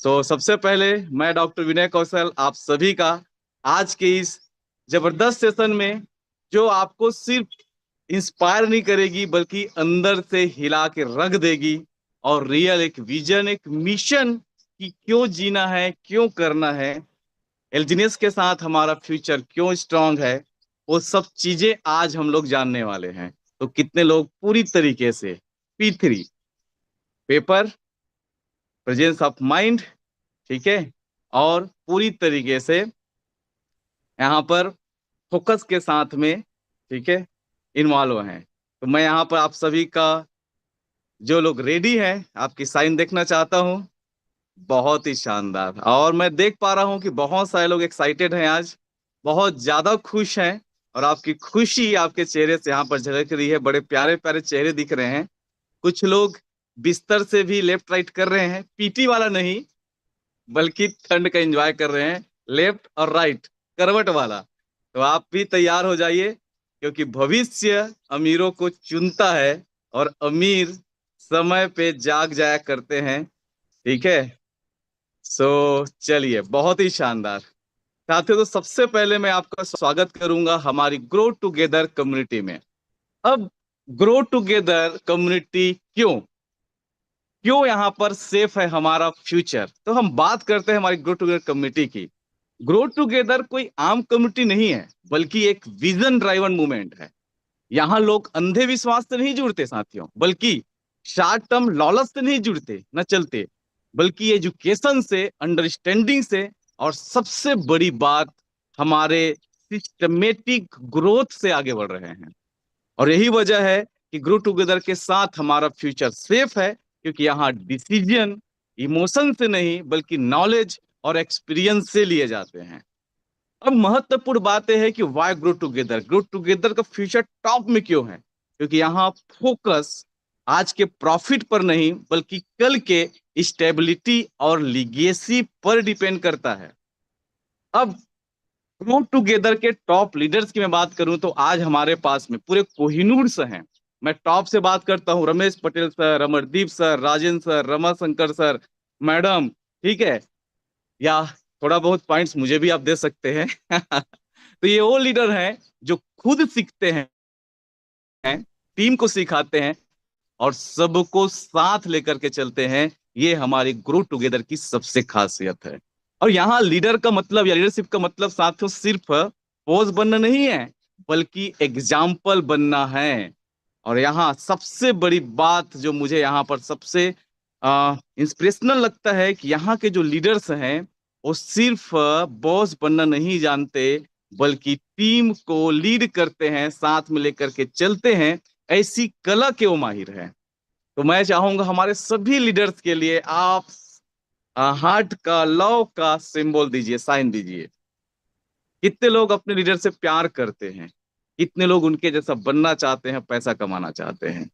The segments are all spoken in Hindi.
सबसे पहले मैं डॉक्टर विनय कौशल आप सभी का आज के इस जबरदस्त सेशन में, जो आपको सिर्फ इंस्पायर नहीं करेगी बल्कि अंदर से हिला के रख देगी, और रियल एक विजन, एक मिशन कि क्यों जीना है, क्यों करना है, एल्जीनियस के साथ हमारा फ्यूचर क्यों स्ट्रांग है, वो सब चीजें आज हम लोग जानने वाले हैं। तो कितने लोग पूरी तरीके से P3 paper, presence of mind, ठीक है, और पूरी तरीके से यहाँ पर फोकस के साथ में, ठीक है, इन्वॉल्व हैं। तो मैं यहाँ पर आप सभी का, जो लोग रेडी हैं, आपकी साइन देखना चाहता हूँ। बहुत ही शानदार, और मैं देख पा रहा हूँ कि बहुत सारे लोग एक्साइटेड हैं आज, बहुत ज्यादा खुश हैं, और आपकी खुशी आपके चेहरे से यहाँ पर झलक रही है। बड़े प्यारे प्यारे चेहरे दिख रहे हैं। कुछ लोग बिस्तर से भी लेफ्ट राइट कर रहे हैं, पीटी वाला नहीं बल्कि ठंड का एंजॉय कर रहे हैं, लेफ्ट और राइट करवट वाला। तो आप भी तैयार हो जाइए, क्योंकि भविष्य अमीरों को चुनता है, और अमीर समय पे जाग जाया करते हैं। ठीक है। चलिए, बहुत ही शानदार साथियों। तो सबसे पहले मैं आपका स्वागत करूंगा हमारी ग्रो टुगेदर कम्युनिटी में। अब ग्रो टुगेदर कम्युनिटी क्यों क्यों यहाँ पर सेफ है हमारा फ्यूचर, तो हम बात करते हैं हमारी ग्रो टुगेदर कम्युनिटी की। ग्रो टुगेदर कोई आम कम्युनिटी नहीं है, बल्कि एक विजन ड्राइवन मूवमेंट है। यहाँ लोग अंधे विश्वास से नहीं जुड़ते साथियों, बल्कि शॉर्ट टर्म लॉलच से नहीं जुड़ते न चलते, बल्कि एजुकेशन से, अंडरस्टैंडिंग से, और सबसे बड़ी बात, हमारे सिस्टमेटिक ग्रोथ से आगे बढ़ रहे हैं। और यही वजह है कि ग्रो टुगेदर के साथ हमारा फ्यूचर सेफ है, क्योंकि यहाँ डिसीजन इमोशन से नहीं बल्कि नॉलेज और एक्सपीरियंस से लिए जाते हैं। अब महत्वपूर्ण बात यह है कि वाई ग्रो टुगेदर का फ्यूचर टॉप में क्यों है, क्योंकि यहाँ फोकस आज के प्रॉफिट पर नहीं बल्कि कल के स्टेबिलिटी और लिगेसी पर डिपेंड करता है। अब ग्रो टुगेदर के टॉप लीडर्स की मैं बात करूं तो आज हमारे पास में पूरे कोहिनूर से हैं। मैं टॉप से बात करता हूं, Ramesh Patel sir, Amardeep sir, Rajendra sir, Ramashankar sir, madam, ठीक है, या थोड़ा बहुत पॉइंट्स मुझे भी आप दे सकते हैं। तो ये वो लीडर हैं जो खुद सीखते हैं, टीम को सिखाते हैं, और सबको साथ लेकर के चलते हैं। ये हमारी ग्रो टुगेदर की सबसे खासियत है। और यहाँ लीडर का मतलब या लीडरशिप का मतलब साथियों सिर्फ पोज बनना नहीं है, बल्कि एग्जाम्पल बनना है। और यहाँ सबसे बड़ी बात जो मुझे यहाँ पर सबसे इंस्पिरेशनल लगता है कि यहाँ के जो लीडर्स हैं, वो सिर्फ बॉस बनना नहीं जानते, बल्कि टीम को लीड करते हैं, साथ में लेकर के चलते हैं। ऐसी कला के वो माहिर हैं। तो मैं चाहूंगा हमारे सभी लीडर्स के लिए आप हार्ट का, लव का सिंबल दीजिए, साइन दीजिए। कितने लोग अपने लीडर से प्यार करते हैं, कितने लोग उनके जैसा बनना चाहते हैं, पैसा कमाना चाहते हैं।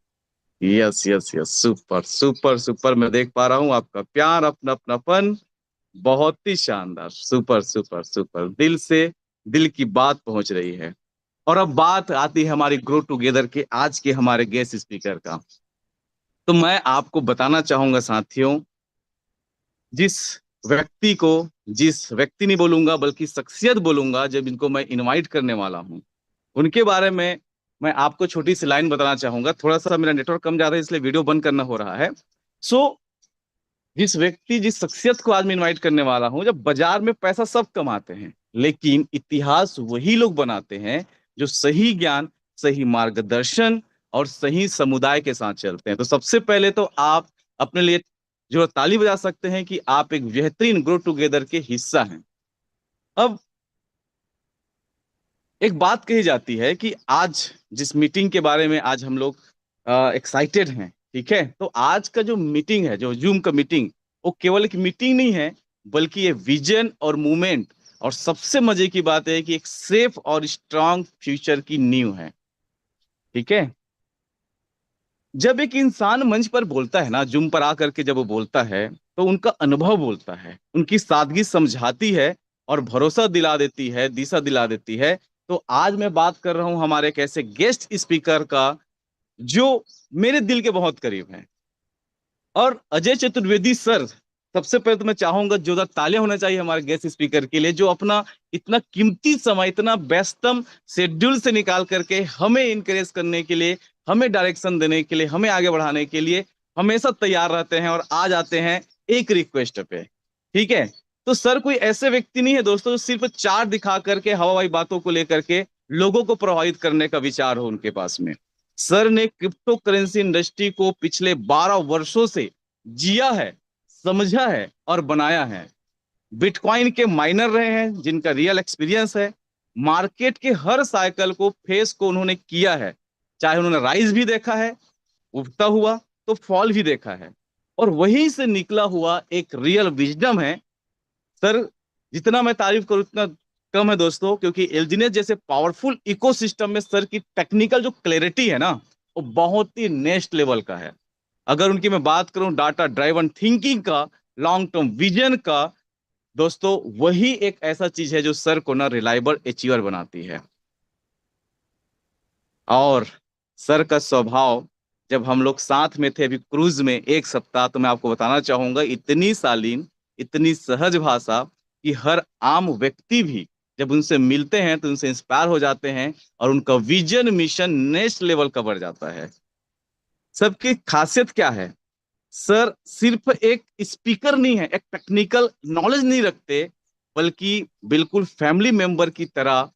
Yes yes yes, super super super, मैं देख पा रहा हूँ आपका प्यार, अपना अपनापन, बहुत ही शानदार, सुपर सुपर सुपर, दिल से दिल की बात पहुंच रही है। और अब बात आती है हमारी ग्रो टुगेदर के आज के हमारे गेस्ट स्पीकर का। तो मैं आपको बताना चाहूंगा साथियों, जिस व्यक्ति को, जिस व्यक्ति नहीं बोलूंगा बल्कि शख्सियत बोलूंगा, जब इनको मैं इनवाइट करने वाला हूं, उनके बारे में मैं आपको छोटी सी लाइन बताना चाहूंगा। थोड़ा सा मेरा नेटवर्क कम जा रहा है, इसलिए वीडियो बंद करना हो रहा है। सो जिस व्यक्ति, जिस शख्सियत को आज मैं इनवाइट करने वाला हूं, जब बाजार में पैसा सब कमाते हैं, लेकिन इतिहास वही लोग बनाते हैं जो सही ज्ञान, सही मार्गदर्शन और सही समुदाय के साथ चलते हैं। तो सबसे पहले तो आप अपने लिए जो ताली बजा सकते हैं कि आप एक बेहतरीन ग्रो टुगेदर के हिस्सा हैं। अब एक बात कही जाती है कि आज जिस मीटिंग के बारे में आज हम लोग एक्साइटेड हैं, ठीक है, तो आज का जो मीटिंग है, जो जूम का मीटिंग, वो केवल एक मीटिंग नहीं है, बल्कि ये विजन और मूवमेंट, और सबसे मजे की बात है कि एक सेफ और स्ट्रांग फ्यूचर की नींव है। ठीक है। जब एक इंसान मंच पर बोलता है ना, जूम पर आकर के जब वो बोलता है, तो उनका अनुभव बोलता है, उनकी सादगी समझाती है, और भरोसा दिला देती है, दिशा दिला देती है। तो आज मैं बात कर रहा हूं हमारे एक ऐसे गेस्ट स्पीकर का जो मेरे दिल के बहुत करीब हैं। और अजय चतुर्वेदी सर, सबसे पहले तो मैं चाहूंगा जोरदार तालियां होना चाहिए हमारे गेस्ट स्पीकर के लिए, जो अपना इतना कीमती समय, इतना व्यस्तम शेड्यूल से निकाल करके हमें इनकरेज करने के लिए, हमें डायरेक्शन देने के लिए, हमें आगे बढ़ाने के लिए हमेशा तैयार रहते हैं और आ जाते हैं एक रिक्वेस्ट पे। ठीक है। तो सर कोई ऐसे व्यक्ति नहीं है दोस्तों जो सिर्फ चार दिखा करके हवाई बातों को लेकर के लोगों को प्रभावित करने का विचार हो उनके पास में। सर ने क्रिप्टो करेंसी इंडस्ट्री को पिछले 12 वर्षों से जिया है, समझा है और बनाया है। बिटकॉइन के माइनर रहे हैं जिनका रियल एक्सपीरियंस है। मार्केट के हर साइकिल को फेस को उन्होंने किया है, चाहे उन्होंने राइज भी देखा है, उठता हुआ, तो फॉल भी देखा है। और वहीं से निकला हुआ एक रियल विजडम है सर। जितना मैं तारीफ करूं उतना कम है दोस्तों, क्योंकि एलजीनेस जैसे पावरफुल इकोसिस्टम में सर की टेक्निकल जो क्लैरिटी है ना, वो बहुत ही नेक्स्ट लेवल का है। अगर उनकी मैं बात करूं डाटा ड्राइवन थिंकिंग का, लॉन्ग टर्म विजन का, दोस्तों वही एक ऐसा चीज है जो सर को ना रिलायबल अचीवर बनाती है। और सर का स्वभाव, जब हम लोग साथ में थे अभी क्रूज में 1 सप्ताह, तो मैं आपको बताना चाहूंगा इतनी शालीन, इतनी सहज भाषा कि हर आम व्यक्ति भी जब उनसे मिलते हैं तो उनसे इंस्पायर हो जाते हैं और उनका विजन मिशन नेक्स्ट लेवल का बढ़ जाता है। सबकी खासियत क्या है? सर सिर्फ एक स्पीकर नहीं है, एक टेक्निकल नॉलेज नहीं रखते, बल्कि बिल्कुल फैमिली मेंबर की तरह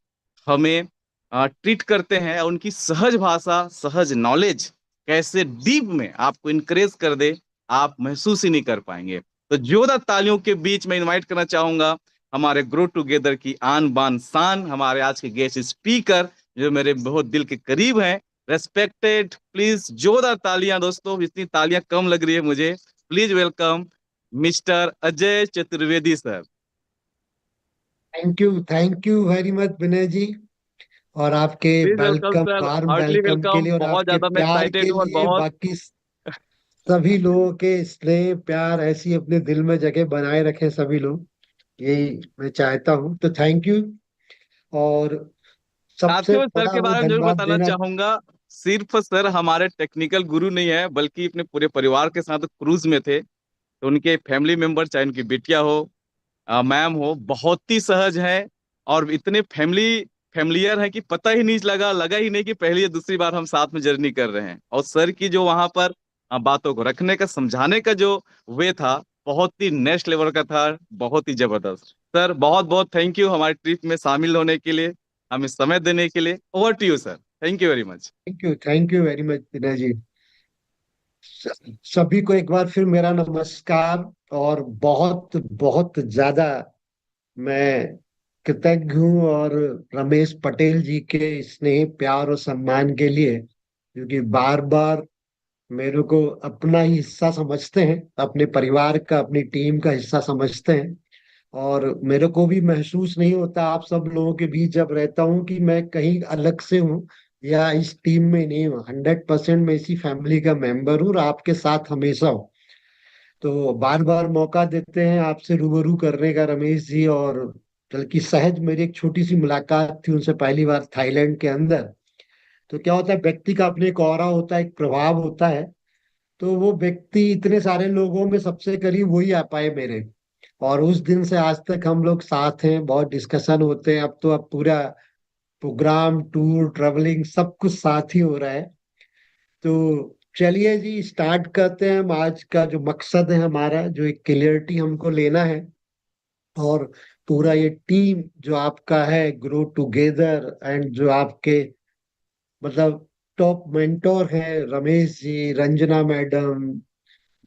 हमें ट्रीट करते हैं। और उनकी सहज भाषा, सहज नॉलेज कैसे डीप में आपको इनकरेज कर दे, आप महसूस ही नहीं कर पाएंगे। तो जोरदार तालियों के बीच में इनवाइट करना चाहूंगा हमारे ग्रो टुगेदर की आन बान शान, हमारे आज के गेस्ट स्पीकर, जो मेरे बहुत दिल के करीब हैं, रेस्पेक्टेड। प्लीज जोरदार तालियां दोस्तों, इतनी तालियां कम लग रही है मुझे। Please welcome mister Ajay Chaturvedi sir. Thank you very much Vinay ji. और आपके please welcome welcome, sir, warm heartly welcome के वेलकम। लिए और बहुत आपके ज्यादा मैं प्यार एक्साइटेड के हूँ और लिए, बहुत बाकी सभी लोगों के स्नेह प्यार ऐसी अपने दिल में जगह बनाए रखें सभी लोग, यही मैं चाहता हूँ। तो थैंक यू। और सबसे साथियों सर बड़ा के मैं बारे में जरूर धन्यवाद बताना देना। चाहूंगा। सिर्फ सर हमारे टेक्निकल गुरु नहीं है, बल्कि अपने पूरे परिवार के साथ क्रूज में थे, तो उनके फैमिली मेंबर, चाहे उनकी बिटिया हो, मैम हो, बहुत ही सहज है। और इतने फैमिलियर है कि पता ही नहीं लगा ही नहीं कि पहली या दूसरी बार हम साथ में जर्नी कर रहे हैं। और सर की जो वहां पर बातों को रखने का, समझाने का जो वे था, बहुत ही नेक्स्ट लेवल का था, बहुत ही जबरदस्त। सर बहुत बहुत थैंक यू हमारी ट्रिप में शामिल होने के लिए, हमें समय देने के लिए। Over to you sir, thank you very much. Thank you very much Vinay ji. सभी को एक बार फिर मेरा नमस्कार। और बहुत बहुत ज्यादा मैं कृतज्ञ हूँ और रमेश पटेल जी के स्नेह प्यार और सम्मान के लिए, क्योंकि बार बार मेरे को अपना ही हिस्सा समझते हैं, अपने परिवार का, अपनी टीम का हिस्सा समझते हैं। और मेरे को भी महसूस नहीं होता आप सब लोगों के बीच जब रहता हूँ कि मैं कहीं अलग से हूँ या इस टीम में नहीं हूँ। 100% मैं इसी फैमिली का मेंबर हूँ और आपके साथ हमेशा हूँ। तो बार बार मौका देते हैं आपसे रूबरू करने का रमेश जी। और बल्कि सहज मेरी एक छोटी सी मुलाकात थी उनसे पहली बार थाईलैंड के अंदर। तो क्या होता है, व्यक्ति का अपने एक ऑरा होता है, एक प्रभाव होता है। तो वो व्यक्ति इतने सारे लोगों में सबसे करीब वही आ पाए मेरे। और उस दिन से आज तक हम लोग साथ हैं, बहुत डिस्कशन होते हैं। अब तो अब पूरा प्रोग्राम, टूर, ट्रेवलिंग सब कुछ साथ ही हो रहा है। तो चलिए जी, स्टार्ट करते हैं। हम आज का जो मकसद है हमारा, जो एक क्लियरिटी हमको लेना है, और पूरा ये टीम जो आपका है ग्रो टुगेदर, एंड जो आपके मतलब टॉप मेंटोर है, रमेश जी, रंजना मैडम,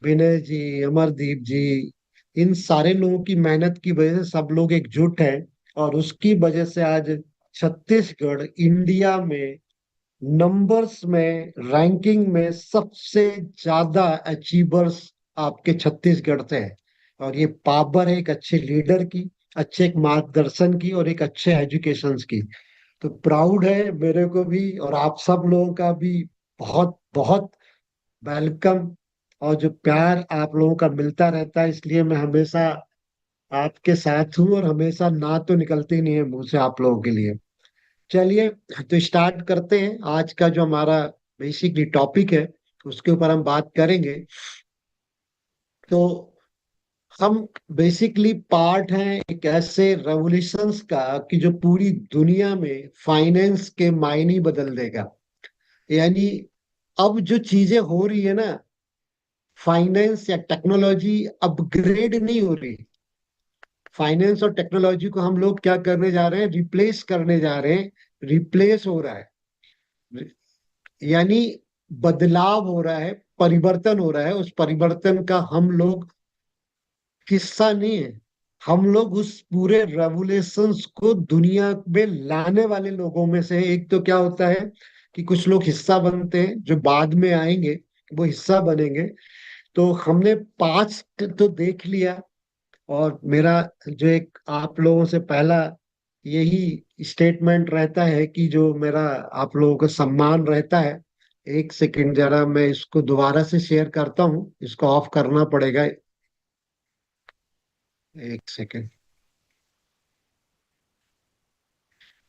विनय जी, अमरदीप जी, इन सारे लोगों की मेहनत की वजह से सब लोग एकजुट हैं। और उसकी वजह से आज छत्तीसगढ़ इंडिया में नंबर्स में, रैंकिंग में सबसे ज्यादा अचीवर्स आपके छत्तीसगढ़ से है। और ये पावर है एक अच्छे लीडर की, अच्छे एक मार्गदर्शन की और एक अच्छे एजुकेशन की। तो प्राउड है मेरे को भी और आप सब लोगों का भी। बहुत बहुत वेलकम। और जो प्यार आप लोगों का मिलता रहता है, इसलिए मैं हमेशा आपके साथ हूँ और हमेशा ना तो निकलते ही नहीं है मुंह से आप लोगों के लिए। चलिए, तो स्टार्ट करते हैं। आज का जो हमारा बेसिकली टॉपिक है उसके ऊपर हम बात करेंगे। तो हम बेसिकली पार्ट हैं एक ऐसे रेवोल्यूशंस का कि जो पूरी दुनिया में फाइनेंस के मायने बदल देगा। यानी अब जो चीजें हो रही है ना, फाइनेंस या टेक्नोलॉजी अपग्रेड नहीं हो रही। फाइनेंस और टेक्नोलॉजी को हम लोग क्या करने जा रहे हैं, रिप्लेस करने जा रहे हैं। रिप्लेस हो रहा है, यानी बदलाव हो रहा है, परिवर्तन हो रहा है। उस परिवर्तन का हम लोग हिस्सा नहीं है। हम लोग उस पूरे रेवोल्यूशंस को दुनिया में लाने वाले लोगों में से हैं। एक तो क्या होता है कि कुछ लोग हिस्सा बनते हैं, जो बाद में आएंगे वो हिस्सा बनेंगे। तो हमने पास्ट तो देख लिया, और मेरा जो एक आप लोगों से पहला यही स्टेटमेंट रहता है कि जो मेरा आप लोगों का सम्मान रहता है। एक सेकंड, जरा मैं इसको दोबारा से शेयर करता हूँ, इसको ऑफ करना पड़ेगा। एक सेकंड।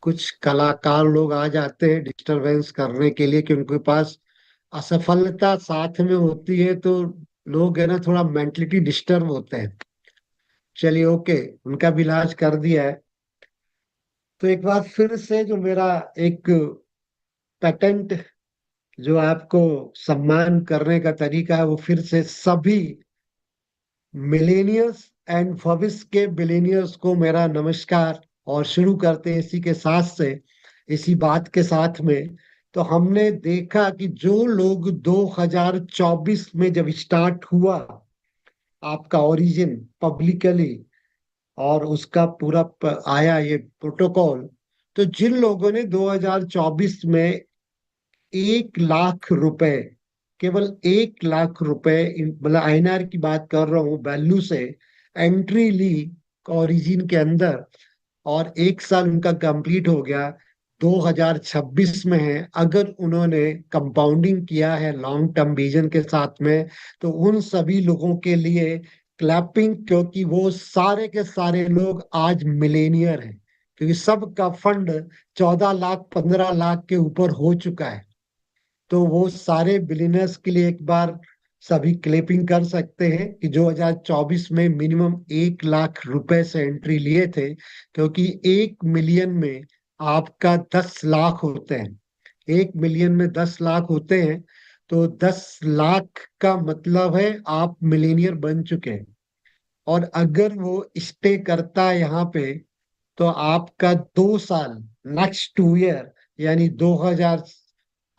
कुछ कलाकार लोग आ जाते हैं डिस्टरबेंस करने के लिए कि उनके पास असफलता साथ में होती है, तो लोग है ना थोड़ा मेंटलिटी डिस्टर्ब होते हैं। चलिए, ओके, उनका भी इलाज कर दिया है। तो एक बार फिर से जो मेरा एक पेटेंट, जो आपको सम्मान करने का तरीका है, वो फिर से सभी मिलेनियर्स एंड भविष्य के बिलेनियर्स को मेरा नमस्कार। और शुरू करते हैं इसी के साथ से, इसी बात के साथ में। तो हमने देखा कि जो लोग 2024 में जब स्टार्ट हुआ आपका ओरिजिन पब्लिकली, और उसका पूरा आया ये प्रोटोकॉल, तो जिन लोगों ने 2024 में 1 लाख रुपए, केवल 1 लाख रुपए, मतलब आईएनआर की बात कर रहा हूँ, वैल्यू से एंट्री ली ओरिजिन के अंदर, और 1 साल उनका कंप्लीट हो गया, 2026 में है। अगर उन्होंने कंपाउंडिंग किया है लॉन्ग टर्म विजन के साथ में, तो उन सभी लोगों के लिए क्लैपिंग, क्योंकि वो सारे के सारे लोग आज मिलेनियर हैं, क्योंकि सबका फंड 14 लाख 15 लाख के ऊपर हो चुका है। तो वो सारे बिलियनर्स के लिए एक बार सभी क्लिपिंग कर सकते हैं कि 2024 में मिनिमम 1 लाख रुपए से एंट्री लिए थे, क्योंकि 1 मिलियन में आपका 10 लाख होते हैं। 1 मिलियन में 10 लाख होते हैं, तो 10 लाख का मतलब है आप मिलेनियर बन चुके हैं। और अगर वो स्टे करता है यहाँ पे, तो आपका 2 साल, नेक्स्ट 2 ईयर, यानी 2000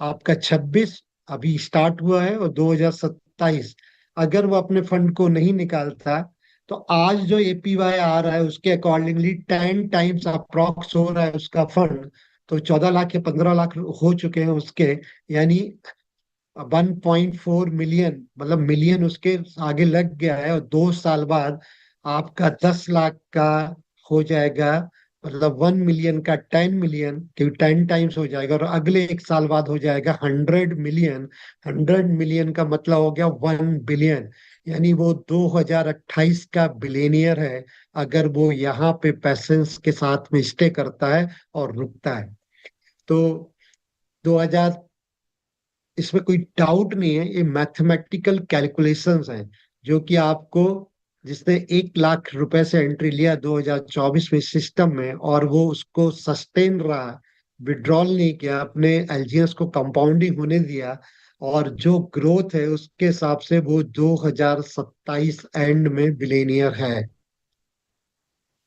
आपका 26 अभी स्टार्ट हुआ है, और 2027 अगर वो अपने फंड को नहीं निकालता, तो आज जो एपीवाई आ रहा है उसके अकॉर्डिंगली 10 टाइम्स अप्रॉक्स हो रहा है उसका फंड। तो 14 लाख या 15 लाख हो चुके हैं उसके, यानी 1.4 मिलियन, मतलब मिलियन उसके आगे लग गया है। और 2 साल बाद आपका 10 लाख का हो जाएगा, मतलब 1 मिलियन का 10 मिलियन, क्योंकि 10 टाइम्स हो जाएगा। और अगले 1 साल बाद हो जाएगा 100 मिलियन। 100 मिलियन का मतलब हो गया 1 बिलियन, यानी वो 2028 का बिलेनियर है, अगर वो यहाँ पे पैसेंस के साथ में स्टे करता है और रुकता है। तो 2000, इसमें कोई डाउट नहीं है, ये मैथमेटिकल कैलकुलेशंस हैं जो कि आपको, जिसने 1 लाख रुपए से एंट्री लिया 2024 में सिस्टम में, और वो उसको सस्टेन रहा, विड्रॉल नहीं किया, अपने एलजीएस को कंपाउंडिंग होने दिया, और जो ग्रोथ है उसके हिसाब से वो 2027 एंड में बिलेनियर है।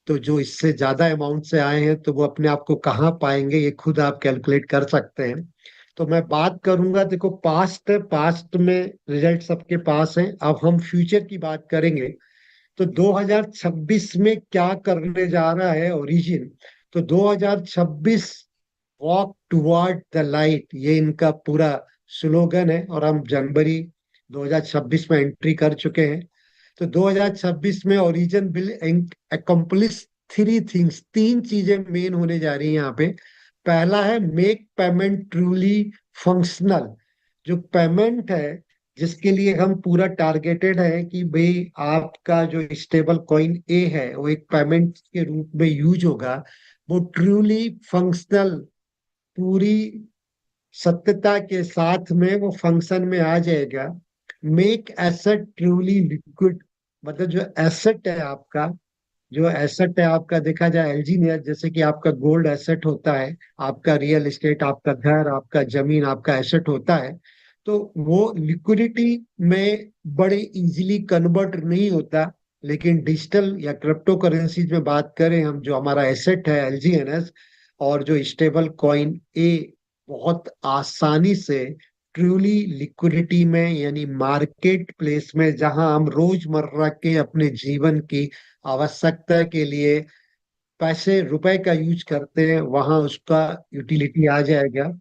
तो जो इससे ज्यादा अमाउंट से आए हैं, तो वो अपने आप को कहाँ पाएंगे, ये खुद आप कैलकुलेट कर सकते हैं। तो मैं बात करूंगा, देखो पास्ट है, पास्ट में रिजल्ट सबके पास हैं। अब हम फ्यूचर की बात करेंगे। तो 2026 में क्या करने जा रहा है ओरिजिन। तो 2026 वॉक टुवर्ड द लाइट, ये इनका पूरा स्लोगन है, और हम जनवरी 2026 में एंट्री कर चुके हैं। तो 2026 में ओरिजिन विल अकम्प्लिश 3 थिंग्स, 3 चीजें मेन होने जा रही है यहाँ पे। पहला है मेक पेमेंट ट्रूली फंक्शनल। जो पेमेंट है, जिसके लिए हम पूरा टारगेटेड है कि भाई आपका जो स्टेबल कॉइन ए है वो एक पेमेंट के रूप में यूज होगा, वो ट्रूली फंक्शनल, पूरी सत्यता के साथ में वो फंक्शन में आ जाएगा। Make asset truly liquid. मतलब जो एसेट है आपका, जो एसेट है आपका, देखा जाए एलजी ने, जैसे कि आपका गोल्ड एसेट होता है, आपका रियल एस्टेट, आपका घर, आपका जमीन, आपका एसेट होता है, तो वो लिक्विडिटी में बड़े इजीली कन्वर्ट नहीं होता। लेकिन डिजिटल या क्रिप्टो करेंसीज में बात करें हम, जो हमारा एसेट है एलजीएनएस, और जो स्टेबल कॉइन ए, बहुत आसानी से ट्रूली लिक्विडिटी में, यानी मार्केट प्लेस में, जहां हम रोजमर्रा के अपने जीवन की आवश्यकता के लिए पैसे रुपए का यूज करते हैं, वहां उसका यूटिलिटी आ जाएगा।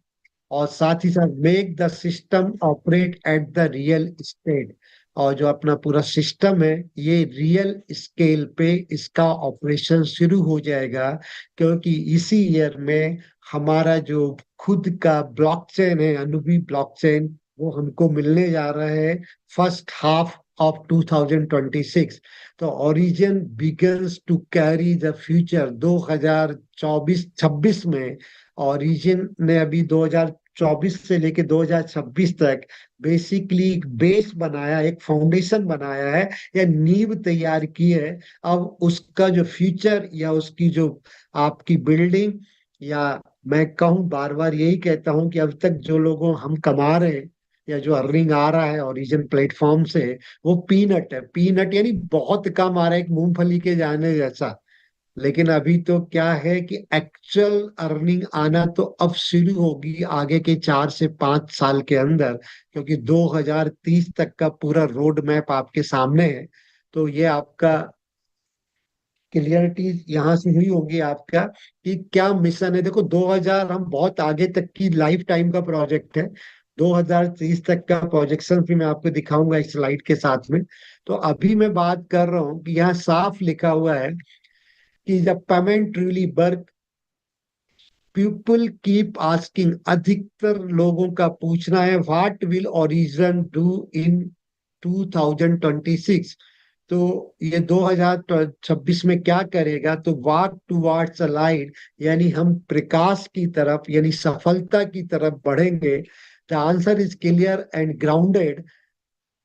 और साथ ही साथ make the system operate at the real estate, और जो अपना पूरा सिस्टम है ये रियल स्केल पे इसका ऑपरेशन शुरू हो जाएगा। क्योंकि इसी ईयर में हमारा जो खुद का ब्लॉकचेन है, अनुबी ब्लॉकचेन, वो हमको मिलने जा रहा है फर्स्ट हाफ ऑफ 2026। तो origin begins to carry the future 2024-26 में। ओरिजिन ने अभी 2024 से लेके 2026 तक बेसिकली एक बेस बनाया, एक फाउंडेशन बनाया है, या नींव तैयार की है। अब उसका जो फ्यूचर, या उसकी जो आपकी बिल्डिंग, या मैं कहूँ, बार बार यही कहता हूँ कि अब तक जो लोगों हम कमा रहे हैं, या जो अर्निंग आ रहा है ओरिजिन प्लेटफॉर्म से, वो पीनट है। पीनट यानी बहुत कम आ रहा है, एक मूंगफली के दाने जैसा। लेकिन अभी तो क्या है कि एक्चुअल अर्निंग आना तो अब शुरू होगी आगे के 4 से 5 साल के अंदर, क्योंकि 2030 तक का पूरा रोड मैप आपके सामने है। तो ये आपका क्लियरिटी यहाँ से हुई होगी आपका कि क्या मिशन है। देखो, 2000 हम बहुत आगे तक की लाइफ टाइम का प्रोजेक्ट है। 2030 तक का प्रोजेक्शन भी मैं आपको दिखाऊंगा इस स्लाइड के साथ में। तो अभी मैं बात कर रहा हूँ कि यहाँ साफ लिखा हुआ है कि जब payment really work, people keep asking, अधिकतर लोगों का पूछना है, what will origin do in 2026। तो ये 2026 में क्या करेगा? तो वॉक टुवर्ड्स अ लाइट, यानी हम प्रकाश की तरफ, यानी सफलता की तरफ बढ़ेंगे। The answer is clear and grounded.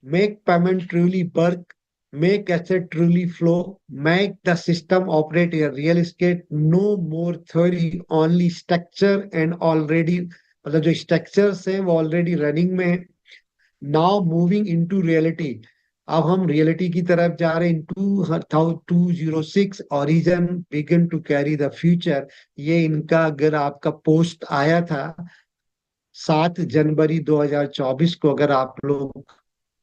Make payment truly work, make asset truly flow, make the system operate in real estate. No more theory, only structure and already, मतलब जो स्ट्रक्चर्स हैं वो ऑलरेडी रनिंग में है। नाउ मूविंग इनटू रियलिटी, अब हम रियलिटी की तरफ जा रहे हैं। In 2006 origin begin to carry the future. ये इनका अगर आपका पोस्ट आया था 7 जनवरी 2024 को, अगर आप लोग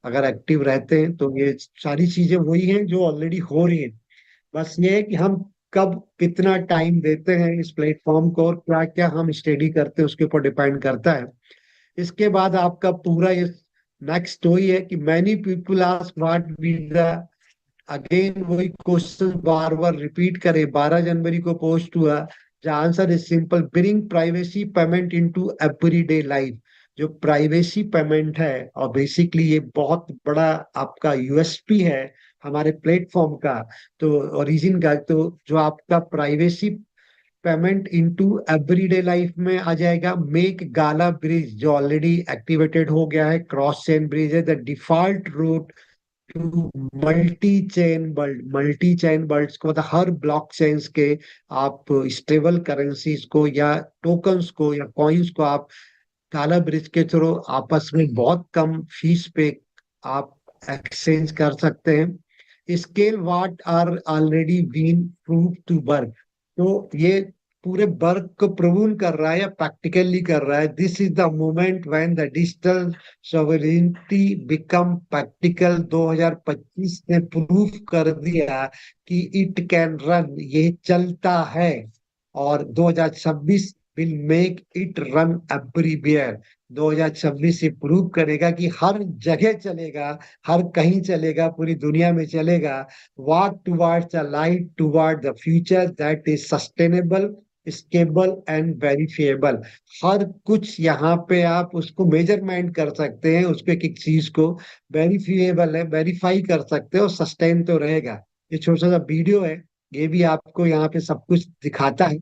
अगर एक्टिव रहते हैं तो ये सारी चीजें वही हैं जो ऑलरेडी हो रही हैं। बस ये है कि हम कब कितना टाइम देते हैं इस प्लेटफॉर्म को, और क्या क्या हम स्टडी करते हैं, उसके ऊपर डिपेंड करता है। इसके बाद आपका पूरा ये नेक्स्ट वही है कि many people ask what be the, again वही क्वेश्चन बार बार रिपीट करे। 12 जनवरी को पोस्ट हुआ। The answer is simple, bring privacy payment into everyday life. जो प्राइवेसी पेमेंट है, और बेसिकली ये बहुत बड़ा आपका यूएसपी है हमारे प्लेटफॉर्म का, तो ओरिजिन का, तो जो आपका privacy payment into everyday life में आ जाएगा। मेक गाला ब्रिज, जो ऑलरेडी एक्टिवेटेड हो गया है, क्रॉस चेन ब्रिज है, the default route to multi chain world. Multi chain world को मतलब हर ब्लॉक चेन्स के आप स्टेबल करेंसीज को, या टोकन्स को, या कॉइन्स को आप काला ब्रिज के थ्रू आपस में बहुत कम फीस पे आप एक्सचेंज कर सकते हैं। Scale what are already been prove to work, तो ये पूरे वर्क को प्रूव कर रहा है या प्रैक्टिकली कर रहा है। This is the moment when the digital sovereignty become practical. 2025 ने प्रूव कर दिया कि इट कैन रन, ये चलता है। और 2026 will make it run everywhere. 2026 ये प्रूव करेगा कि हर जगह चलेगा, हर कहीं चलेगा, पूरी दुनिया में चलेगा। Walk towards a light, toward the future that is sustainable, stable and verifiable. हर कुछ यहाँ पे आप उसको मेजरमेंट कर सकते हैं, उसको एक एक चीज को वेरीफिएबल है, वेरीफाई कर सकते हो, सस्टेन तो रहेगा। ये छोटा सा वीडियो है, ये भी आपको यहाँ पे सब कुछ दिखाता है।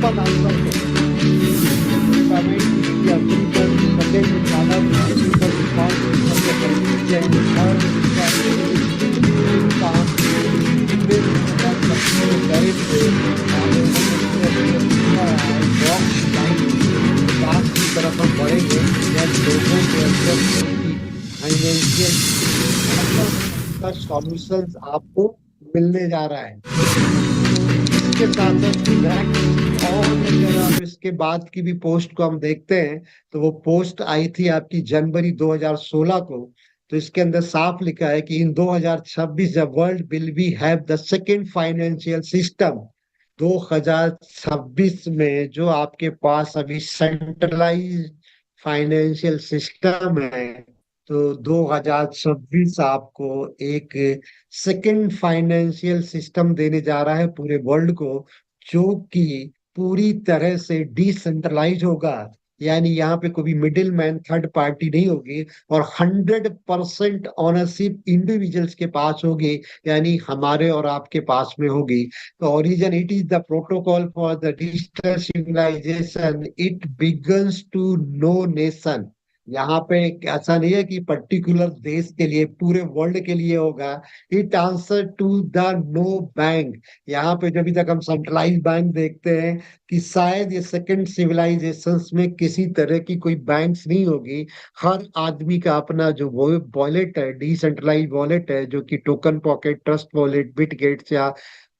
सिंपल आंसर है। पेमेंट या फिर सेकंड ज्यादा पर रिस्पॉन्स की तरफ हम बढ़ेंगे या लोगों के अंदर फाइनेंशियल सॉल्यूशंस आपको मिलने जा रहा है। तो इसके साथ साथ और अगर आप इसके बाद की भी पोस्ट को हम देखते हैं तो वो पोस्ट आई थी आपकी जनवरी 2016 को। तो इसके अंदर साफ लिखा है कि इन 2026 the world will be have the second financial system. 2026 में जो आपके पास अभी सेंट्रलाइज फाइनेंशियल सिस्टम है, तो 2026 आपको एक सेकंड फाइनेंशियल सिस्टम देने जा रहा है पूरे वर्ल्ड को, जो कि पूरी तरह से डिसेंट्रलाइज होगा। यानी यहाँ पे कोई मिडिल मैन थर्ड पार्टी नहीं होगी और 100% ऑनरशिप इंडिविजुअल्स के पास होगी, यानी हमारे और आपके पास में होगी। तो origin it is the protocol for the digital civilisation, it begins to no nation. यहाँ पे ऐसा नहीं है कि पर्टिकुलर देश के लिए, पूरे वर्ल्ड के लिए होगा। It answer to the no bank. यहाँ पे जब तक हम सेंट्रलाइज बैंक देखते हैं कि शायद ये सेकंड सिविलाइजेशंस में किसी तरह की कोई बैंक्स नहीं होगी। हर आदमी का अपना जो वो वॉलेट है, डिसेंट्रलाइज वॉलेट है, जो कि टोकन पॉकेट, ट्रस्ट वॉलेट, बिटगेट्स या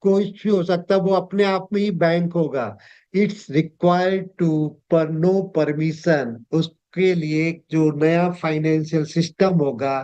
कोई भी हो सकता है, वो अपने आप में ही बैंक होगा। इट्स रिक्वायर्ड टू पर नो परमिशन। उसके लिए जो नया फाइनेंशियल सिस्टम होगा,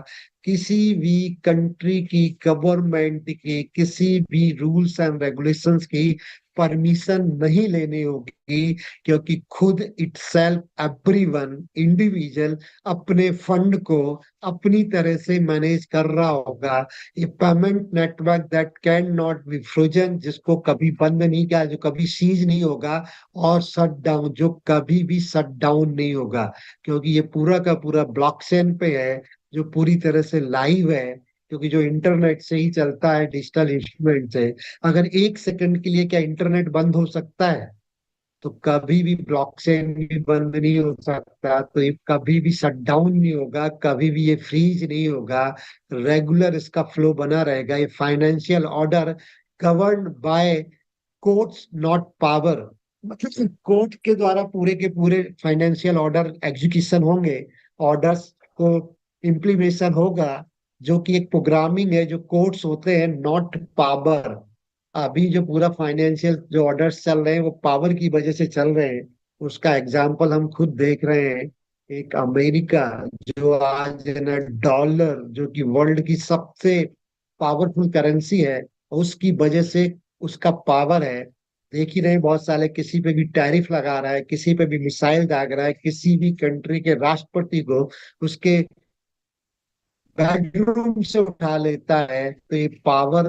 किसी भी कंट्री की गवर्नमेंट की किसी भी रूल्स एंड रेगुलेशंस की परमिशन नहीं लेनी होगी, क्योंकि खुद इटसेल्फ एवरीवन इंडिविजुअल अपने फंड को अपनी तरह से मैनेज कर रहा होगा। ये payment network that can not be frozen, जिसको कभी बंद नहीं किया, जो कभी सीज नहीं होगा, और शट डाउन, जो कभी भी शट डाउन नहीं होगा, क्योंकि ये पूरा का पूरा ब्लॉकचेन पे है, जो पूरी तरह से लाइव है, क्योंकि जो इंटरनेट से ही चलता है, डिजिटल इंस्ट्रूमेंट से। अगर एक सेकंड के लिए क्या इंटरनेट बंद हो सकता है? तो कभी भी ब्लॉकचेन भी बंद नहीं हो सकता, तो ये कभी भी शट डाउन नहीं होगा, कभी भी ये फ्रीज नहीं होगा। रेगुलर इसका फ्लो बना रहेगा। ये financial order govern by courts not power, मतलब कोर्ट के द्वारा पूरे के पूरे फाइनेंशियल ऑर्डर एग्जीक्यूशन होंगे, ऑर्डर्स को इम्प्लीमेशन होगा, जो कि एक प्रोग्रामिंग है। जो कोर्ट्स होते हैं नॉट पावर। अभी जो पूरा फाइनेंशियल जो ऑर्डर्स चल रहे हैं वो पावर की वजह से चल रहे हैं। उसका एग्जाम्पल हम खुद देख रहे हैं। एक अमेरिका, जो आज है ना डॉलर, जो कि वर्ल्ड की सबसे पावरफुल करेंसी है, उसकी वजह से उसका पावर है। देख ही रहे हैं, बहुत सारे किसी पे भी टैरिफ लगा रहा है, किसी पे भी मिसाइल दाग रहा है, किसी भी कंट्री के राष्ट्रपति को उसके बेडरूम से उठा लेता है। तो ये पावर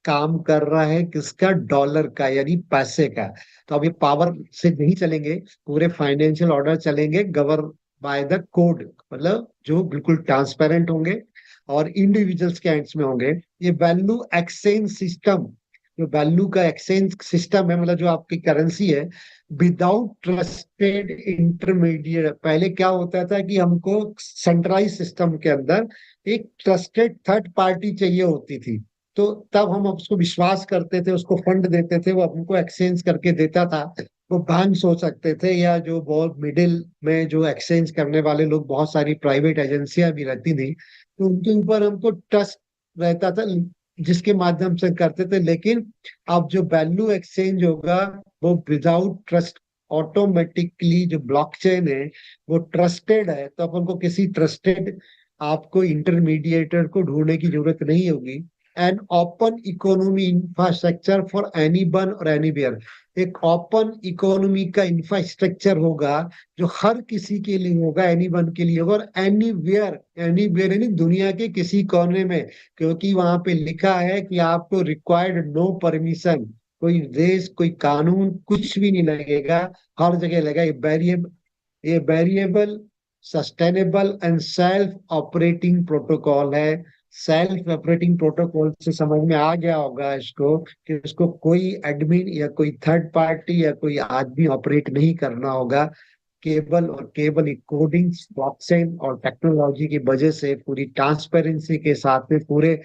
काम कर रहा है किसका? डॉलर का, यानी पैसे का। तो अब ये पावर से नहीं चलेंगे, पूरे फाइनेंशियल ऑर्डर चलेंगे गवर बाय द कोड, मतलब जो बिल्कुल ट्रांसपेरेंट होंगे और इंडिविजुअल्स के हैंड्स में होंगे। ये वैल्यू एक्सचेंज सिस्टम, जो वैल्यू का एक्सचेंज सिस्टम है, मतलब जो आपकी करेंसी है, विदाउट ट्रस्टेड इंटरमीडिएट। पहले क्या होता था कि हमको सेंट्रलाइज सिस्टम के अंदर एक ट्रस्टेड थर्ड पार्टी चाहिए होती थी, तो तब हम उसको विश्वास करते थे, उसको फंड देते थे, वो हमको एक्सचेंज करके देता था। वो बैंक्स हो सकते थे, या जो बहुत मिडिल में जो एक्सचेंज करने वाले लोग, बहुत सारी प्राइवेट एजेंसियां भी रहती थी, तो उनके ऊपर हमको ट्रस्ट रहता था, जिसके माध्यम से करते थे। लेकिन अब जो वैल्यू एक्सचेंज होगा वो विदाउट ट्रस्ट, ऑटोमेटिकली जो ब्लॉकचेन है वो ट्रस्टेड है, तो अपन को किसी ट्रस्टेड आपको इंटरमीडिएटर को ढूंढने की जरूरत नहीं होगी। An open economy infrastructure for any one और एनीवेयर। एक ओपन इकोनॉमी का इंफ्रास्ट्रक्चर होगा जो हर किसी के लिए होगा, एनी वन के लिए होगा, और एनीवेयर, एनीवेयर यानी दुनिया के किसी कोने में, क्योंकि वहां पे लिखा है कि आपको रिक्वायर्ड नो परमिशन, कोई रेस, कोई कानून, कुछ भी नहीं लगेगा, हर जगह लगेगा। ये variable sustainable and self operating protocol है। सेल्फ ऑपरेटिंग प्रोटोकॉल से समझ में आ गया होगा इसको कि इसको कोई एडमिन या कोई थर्ड पार्टी या कोई आदमी ऑपरेट नहीं करना होगा। केवल और केवल कोडिंग, ब्लॉकचेन और टेक्नोलॉजी की वजह से पूरी ट्रांसपेरेंसी के साथ में, पूरे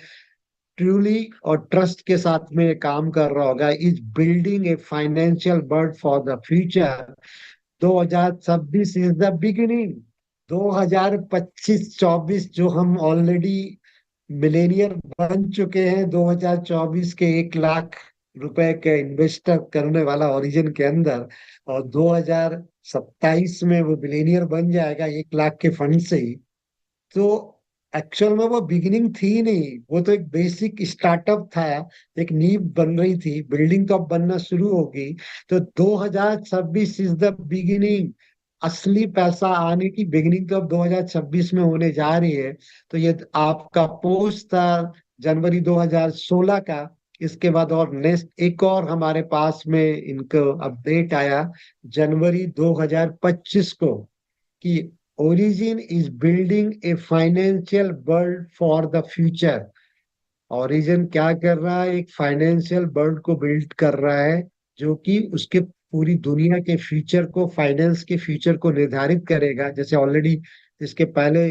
ट्रूली और ट्रस्ट के साथ में ये काम कर रहा होगा। Is building a financial bird for the future. 2026 is the beginning. 2025-24 जो हम ऑलरेडी मिलेनियर बन चुके हैं, 2024 के 1 लाख रुपए के इन्वेस्टर करने वाला ओरिजिन के अंदर, और 2027 में वो बिलेनियर बन जाएगा 1 लाख के फंड से ही। तो एक्चुअल में वो बिगिनिंग थी नहीं, वो तो एक बेसिक स्टार्टअप था, एक नींव बन रही थी, बिल्डिंग तो अब बनना शुरू होगी। तो 2026 इज द बिगिनिंग। असली पैसा आने की बिगिनिंग तो अब 2026 में होने जा रही है। तो ये आपका पोस्ट था जनवरी 2016 का। इसके बाद और नेक्स्ट एक और हमारे पास में इनको अपडेट आया जनवरी 2025 को, कि origin is building a financial world for the future. Origin क्या कर रहा है? एक फाइनेंशियल वर्ल्ड को बिल्ड कर रहा है, जो कि उसके पूरी दुनिया के फ्यूचर को, फाइनेंस के फ्यूचर को निर्धारित करेगा। जैसे ऑलरेडी इसके पहले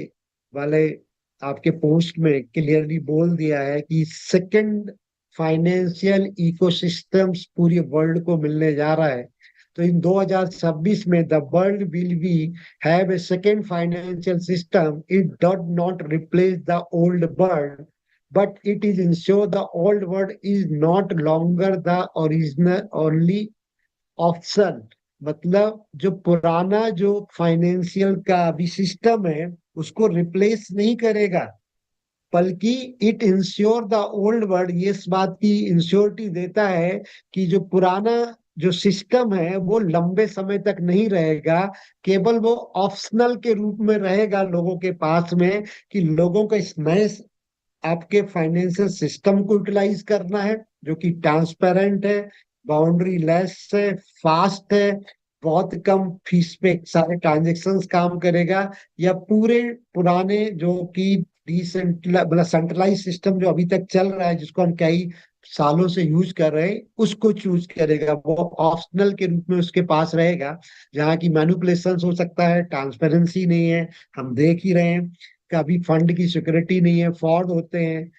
वाले आपके पोस्ट में क्लियरली बोल दिया है कि सेकंड फाइनेंशियल इकोसिस्टम्स पूरी वर्ल्ड को मिलने जा रहा है। तो इन 2026 में the world will be have a second financial system. It does not replace the old world, but it is ensure the old world is not longer the original only option। मतलब जो पुराना जो फाइनेंशियल का अभी सिस्टम है उसको रिप्लेस नहीं करेगा, बल्कि it ensure the old world, ये इस बात की इंश्योरिटी देता है कि जो पुराना जो सिस्टम है वो लंबे समय तक नहीं रहेगा, केवल वो ऑप्शनल के रूप में रहेगा लोगों के पास में, कि लोगों को इस नए आपके फाइनेंशियल सिस्टम को यूटिलाइज करना है, जो कि ट्रांसपेरेंट है, बाउंड्री लेस है, फास्ट है, बहुत कम फीस पे सारे ट्रांजेक्शन्स काम करेगा, या पूरे पुराने जो कि डिसेंट्रलाइज मतलब सेंट्रलाइज सिस्टम जो अभी तक चल रहा है, जिसको हम कई सालों से यूज कर रहे हैं, उसको चूज करेगा। वो ऑप्शनल के रूप में उसके पास रहेगा, जहाँ की मैनिपुलेशन हो सकता है, ट्रांसपेरेंसी नहीं है, हम देख ही रहे हैं, कभी फंड की सिक्योरिटी नहीं है, फ्रॉड होते हैं।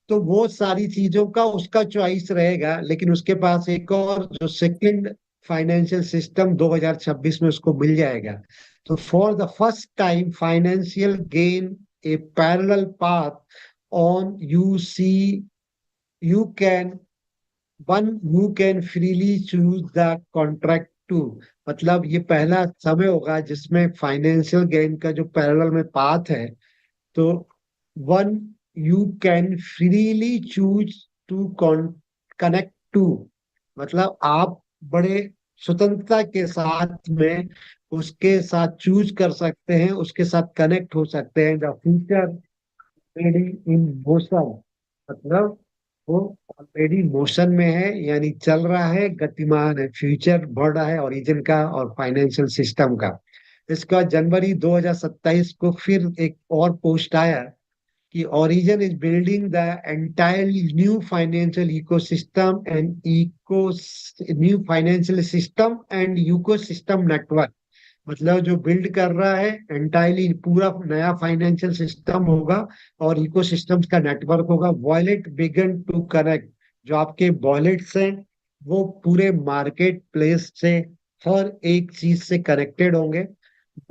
तो वो सारी चीजों का उसका चॉइस रहेगा, लेकिन उसके पास एक और जो सेकंड फाइनेंशियल सिस्टम 2026 में उसको मिल जाएगा। तो for the first time financial gain a parallel path on you see, you can one you can freely choose the contract to. मतलब ये पहला समय होगा जिसमें फाइनेंशियल गेन का जो पैरेलल में पाथ है, तो one you can freely choose to connect to. मतलब आप बड़े स्वतंत्रता के साथ में उसके साथ चूज कर सकते हैं, उसके साथ कनेक्ट हो सकते हैं। The future already in motion, मतलब वो ऑलरेडी मोशन में है, यानी चल रहा है, गतिमान है, फ्यूचर बढ़ रहा है ओरिजिन का और फाइनेंशियल सिस्टम का। इसका जनवरी 2027 को फिर एक और पोस्ट आया कि Origin is building the entirely new financial ecosystem and new financial system and ecosystem network। मतलब जो बिल्ड कर रहा है एंटायरली पूरा नया फाइनेंशियल सिस्टम होगा और इकोसिस्टम्स का नेटवर्क होगा। वॉलेट बिगन टू कनेक्ट, जो आपके वॉलेट्स हैं वो पूरे मार्केट प्लेस से हर एक चीज से कनेक्टेड होंगे।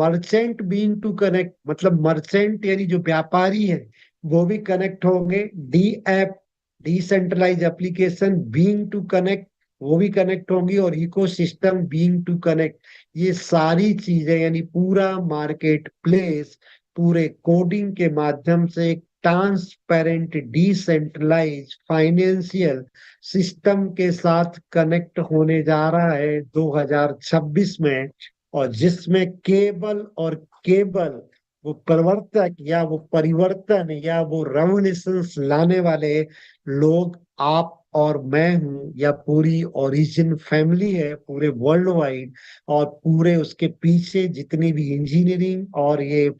मर्चेंट बीइंग टू कनेक्ट, मतलब मर्चेंट यानी जो व्यापारी है वो भी कनेक्ट होंगे। D app, decentralise application being to connect, वो भी कनेक्ट होंगी, और इकोसिस्टम बीइंग टू कनेक्ट। ये सारी चीजें यानी पूरा मार्केट प्लेस पूरे कोडिंग के माध्यम से एक ट्रांसपेरेंट डिसेंट्रलाइज फाइनेंशियल सिस्टम के साथ कनेक्ट होने जा रहा है 2026 में। और जिसमें केवल और केवल वो प्रवर्तक या वो परिवर्तन या वो रेवोल्यूशंस लाने वाले लोग आप और मैं हूं, या पूरी ओरिजिन फैमिली है पूरे वर्ल्ड वाइड, और पूरे उसके पीछे जितनी भी इंजीनियरिंग और ये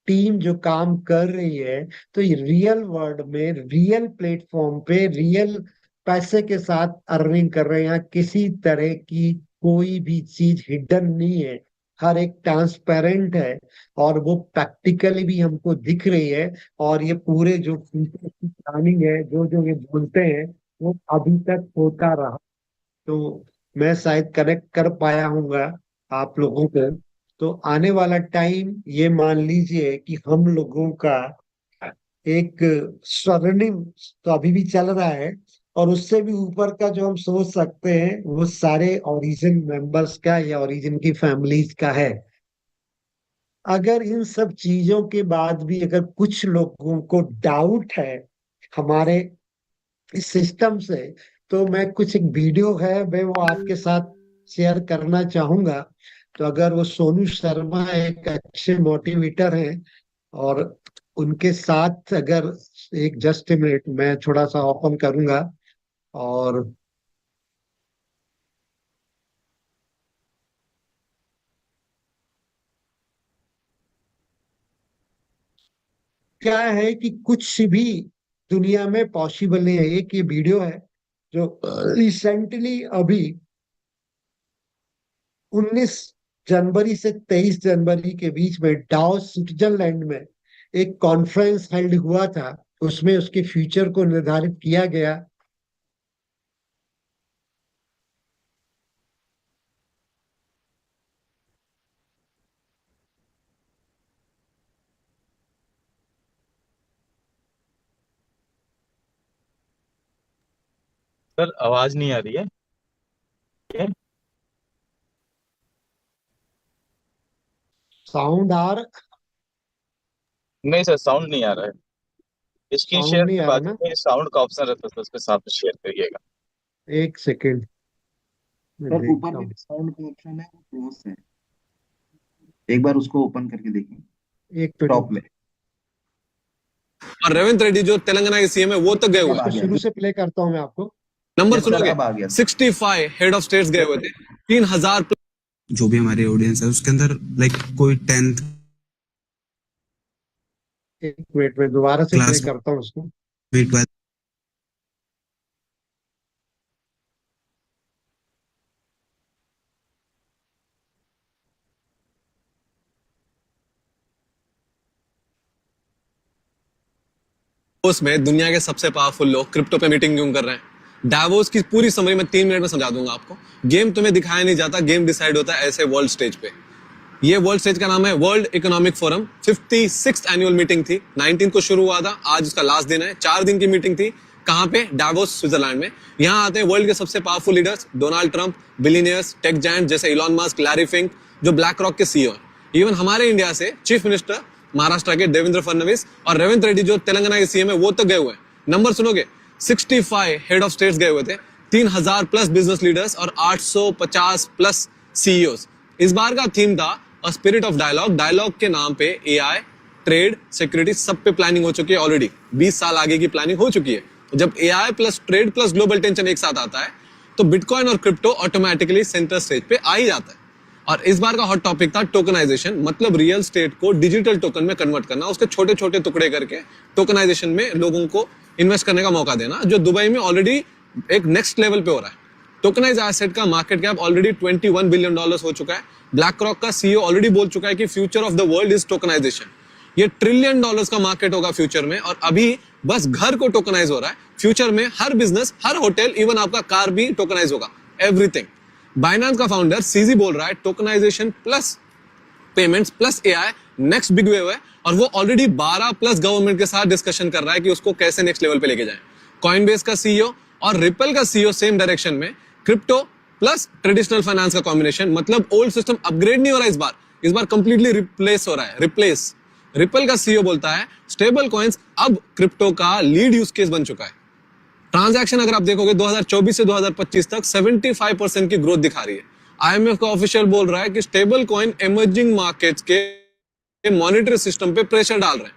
टीम जो काम कर रही है, तो ये रियल वर्ल्ड में रियल प्लेटफॉर्म पे रियल पैसे के साथ अर्निंग कर रहे हैं। यहाँ किसी तरह की कोई भी चीज हिडन नहीं है, हर एक ट्रांसपेरेंट है, और वो प्रैक्टिकली भी हमको दिख रही है। और ये पूरे जो फ्यूचर की प्लानिंग है, जो जो ये बोलते हैं, वो अभी तक होता रहा। तो मैं शायद कनेक्ट कर पाया हूँगा आप लोगों को। तो आने वाला टाइम ये मान लीजिए कि हम लोगों का एक स्वर्णिम तो अभी भी चल रहा है, और उससे भी ऊपर का जो हम सोच सकते हैं वो सारे ओरिजिन मेंबर्स का या ओरिजिन की फैमिलीज का है। अगर इन सब चीजों के बाद भी अगर कुछ लोगों को डाउट है हमारे इस सिस्टम से, तो मैं कुछ एक वीडियो है मैं वो आपके साथ शेयर करना चाहूंगा। तो अगर वो सोनू शर्मा एक अच्छे मोटिवेटर हैं, और उनके साथ अगर एक जस्ट मिनट मैं थोड़ा सा ओपन करूंगा। और क्या है कि कुछ भी दुनिया में पॉसिबल नहीं है। एक ये वीडियो है जो रिसेंटली अभी 19 जनवरी से 23 जनवरी के बीच में डावोस स्विट्जरलैंड में एक कॉन्फ्रेंस हेल्ड हुआ था। उसमें उसके फ्यूचर को निर्धारित किया गया। सर आवाज नहीं आ रही है क्या? साउंड आर नहीं सर, साउंड नहीं आ रहा है। स्क्रीन साउंड शेयर नहीं के आ रहा बाजू ना? में साउंड का ऑप्शन रहता है, तो उसके साथ में शेयर करिएगा। एक सेकेंड मैं सर ऊपर देखता में हूँ। भी साउंड का ऑप्शन है, वो क्लोज है। एक बार उसको ओपन करके देखिए एक मिनट टॉप में। और रेवंत रेड्डी जो तेलंगाना के सीएम है वो तक गए हुए अब आ इसको गया शुरू से प्ले करता हूँ मैं आपको। नंबर यस सर, सुनोगे अब आ गया। 65 हेड ऑफ स्टेट्स गए हुए थे 3000 जो भी हमारे ऑडियंस है उसके अंदर लाइक कोई 10th एक मिनट में दोबारा से प्ले क्लास करता हूँ उसको। में 12th डावोस में दुनिया के सबसे पावरफुल लोग क्रिप्टो पे मीटिंग क्यों कर रहे हैं। डावोस की पूरी समरी में 3 मिनट में समझा दूंगा आपको। गेम तुम्हें दिखाया नहीं जाता, गेम डिसाइड होता है ऐसे वर्ल्ड स्टेज पे। ये वर्ल्ड स्टेज का नाम है world economic forum. 56th annual meeting थी, 19 को शुरू हुआ था, आज उसका लास्ट दिन है। 4 दिन की मीटिंग थी। कहां पे? डावोस स्विट्जरलैंड में। यहाँ आते हैं वर्ल्ड के सबसे powerful leaders, Donald Trump, billionaires, tech giant जैसे इलॉन मस्क, लैरी फिंक जो ब्लैक रॉक के सीईओ हैं। इवन हमारे इंडिया से चीफ मिनिस्टर महाराष्ट्र के देवेंद्र फडणवीस और रेवंत रेड्डी जो तेलंगाना के सीएम है वो तक गए हुए हैं। नंबर सुनोगे 65 हेड ऑफ स्टेट्स गए हुए थे, 3000 प्लस बिजनेस लीडर्स और 850 प्लस सीईओस। इस बार का थीम था a spirit of dialogue. Dialogue के नाम पे एआई, ट्रेड, सिक्योरिटी सब पे प्लानिंग हो चुकी है ऑलरेडी। 20 साल आगे की प्लानिंग हो चुकी है। जब AI plus trade plus global tension एक साथ आता है तो बिटकॉइन और क्रिप्टो ऑटोमेटिकली सेंटर स्टेज पे आ ही जाता है। और इस बार का हॉट टॉपिक था टोकनाइजेशन, मतलब रियल स्टेट को डिजिटल टोकन में कन्वर्ट करना, उसके छोटे छोटे टुकड़े करके टोकनाइजेशन में लोगों को इन्वेस्ट करने का मौका देना, जो दुबई में ऑलरेडी एक नेक्स्ट लेवल पे हो रहा है। टोकनाइज एसेट का मार्केट कैप ऑलरेडी $21 बिलियन हो चुका है। ब्लैक रॉक का सीईओ ऑलरेडी बोल चुका है कि future of the world is tokenisation. ये $1 ट्रिलियन का मार्केट होगा फ्यूचर में, और अभी बस घर को टोकनाइज हो रहा है। फ्यूचर में हर बिजनेस, हर होटल, इवन आपका कार भी टोकनाइज होगा, एवरीथिंग। बाइनेंस का फाउंडर सीजी बोल रहा है tokenisation plus payments plus AI next big wave है, और वो ऑलरेडी 12 प्लस गवर्नमेंट के साथ डिस्कशन कर रहा है कि उसको कैसे नेक्स्ट लेवल पे लेके जाएं। कॉइनबेस का सीईओ और रिपल का सीईओ सेम डायरेक्शन में, क्रिप्टो प्लस ट्रेडिशनल फाइनेंस का कॉम्बिनेशन, मतलब ओल्ड सिस्टम अपग्रेड नहीं हो रहा है इस बार कंप्लीटली रिप्लेस हो रहा है, रिप्लेस। रिपल का सीईओ बोलता है स्टेबल कॉइन्स अब क्रिप्टो का लीड यूज केस बन चुका है। ट्रांजैक्शन अगर आप देखोगे 2024 से 2025 तक 75% की ग्रोथ दिखा रही है। आईएमएफ का ऑफिशियल बोल रहा है कि स्टेबल कॉइन इमर्जिंग मार्केट्स के मॉनेटरी सिस्टम पे प्रेशर डाल रहे हैं।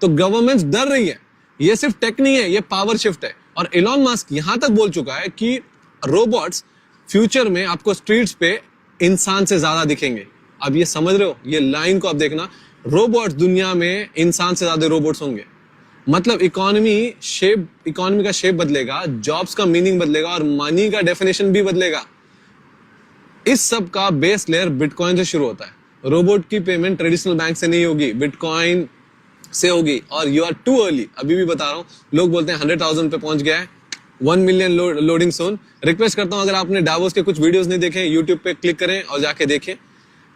तो गवर्नमेंट्स डर रही है। ये सिर्फ टेक नहीं है, ये पावर शिफ्ट है। और इलॉन मस्क यहां तक बोल चुका है कि रोबोट्स फ्यूचर में आपको स्ट्रीट्स पे इंसान से ज्यादा दिखेंगे। अब ये समझ रहे हो, ये लाइन को आप देखना, रोबोट्स दुनिया में इंसान से ज्यादा रोबोट्स होंगे। मतलब इकोनॉमी का शेप बदलेगा, जॉब्स का मीनिंग बदलेगा और मनी का डेफिनेशन भी बदलेगा। इस सब का बेस लेयर बिटकॉइन से शुरू होता है। रोबोट की पेमेंट ट्रेडिशनल बैंक से नहीं होगी, बिटकॉइन से होगी। और यू आर टू अर्ली, अभी भी बता रहा हूँ। लोग बोलते हैं 100,000 पे पहुंच गया है, 1 मिलियन लोडिंग सोन। रिक्वेस्ट करता हूं, अगर आपने डावोस के कुछ वीडियोस नहीं देखे, यूट्यूब पे क्लिक करें और जाके देखें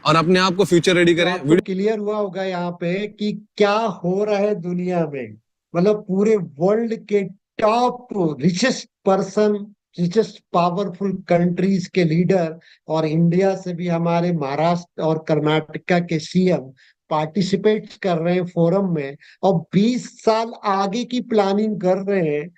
और अपने आप को फ्यूचर रेडी तो करें। आपको क्लियर हुआ होगा यहाँ पे कि क्या हो रहा है दुनिया में। मतलब पूरे वर्ल्ड के top richest person, richest powerful countries के लीडर और इंडिया से भी हमारे महाराष्ट्र और कर्नाटका के सीएम पार्टिसिपेट कर रहे हैं फोरम में, और 20 साल आगे की प्लानिंग कर रहे हैं।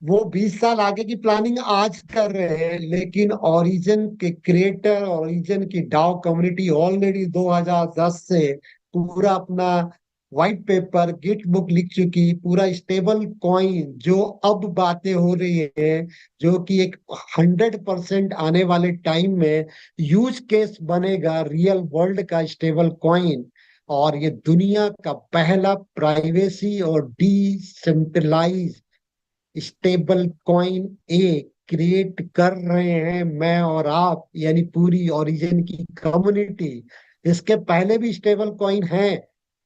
वो 20 साल आगे की प्लानिंग आज कर रहे हैं, लेकिन ओरिजिन के क्रिएटर, ओरिजिन की डाउ कम्युनिटी ऑलरेडी 2010 से पूरा अपना व्हाइट पेपर गिट बुक लिख चुकी। पूरा स्टेबल कॉइन जो अब बातें हो रही है, जो कि एक 100% आने वाले टाइम में यूज केस बनेगा रियल वर्ल्ड का स्टेबल कॉइन। और ये दुनिया का पहला प्राइवेसी और डिसेंट्रलाइज स्टेबल कॉइन ए क्रिएट कर रहे हैं मैं और आप, यानी पूरी ओरिजिन की कम्युनिटी। इसके पहले भी स्टेबल कॉइन है,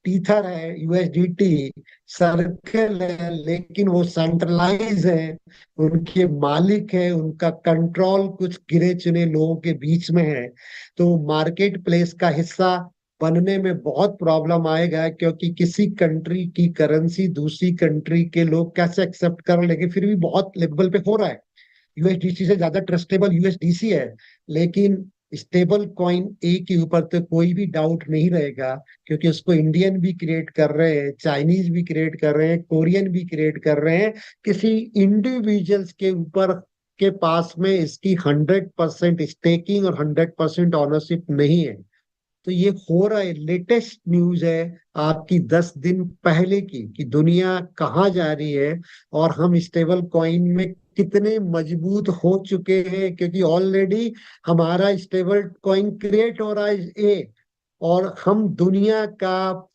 टीथर है, यूएसडीटी, सर्कल है, लेकिन वो सेंट्रलाइज है, उनके मालिक है, उनका कंट्रोल कुछ गिने चुने लोगों के बीच में है। तो मार्केट प्लेस का हिस्सा बनने में बहुत प्रॉब्लम आएगा, क्योंकि किसी कंट्री की करेंसी दूसरी कंट्री के लोग कैसे एक्सेप्ट कर लेंगे। फिर भी बहुत लेवल पे हो रहा है, यूएसडीसी से ज्यादा ट्रस्टेबल यूएसडीसी है। लेकिन स्टेबल कॉइन ए के ऊपर तो कोई भी डाउट नहीं रहेगा, क्योंकि उसको इंडियन भी क्रिएट कर रहे हैं, चाइनीज भी क्रिएट कर रहे हैं, कोरियन भी क्रिएट कर रहे हैं। किसी इंडिविजुअल्स के ऊपर के पास में इसकी 100% स्टेकिंग और 100% ऑनरशिप नहीं है। तो ये हो रहा है, लेटेस्ट न्यूज है आपकी 10 दिन पहले की, कि दुनिया कहाँ जा रही है और हम स्टेबल कॉइन में कितने मजबूत हो चुके हैं। क्योंकि ऑलरेडी हमारा स्टेबल कॉइन क्रिएट हो रहा है ए, और हम दुनिया का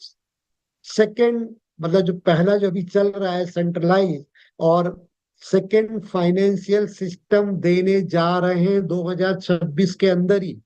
सेकंड, मतलब जो पहला जो भी चल रहा है सेंट्रलाइज, और सेकंड फाइनेंशियल सिस्टम देने जा रहे हैं 2026 के अंदर ही।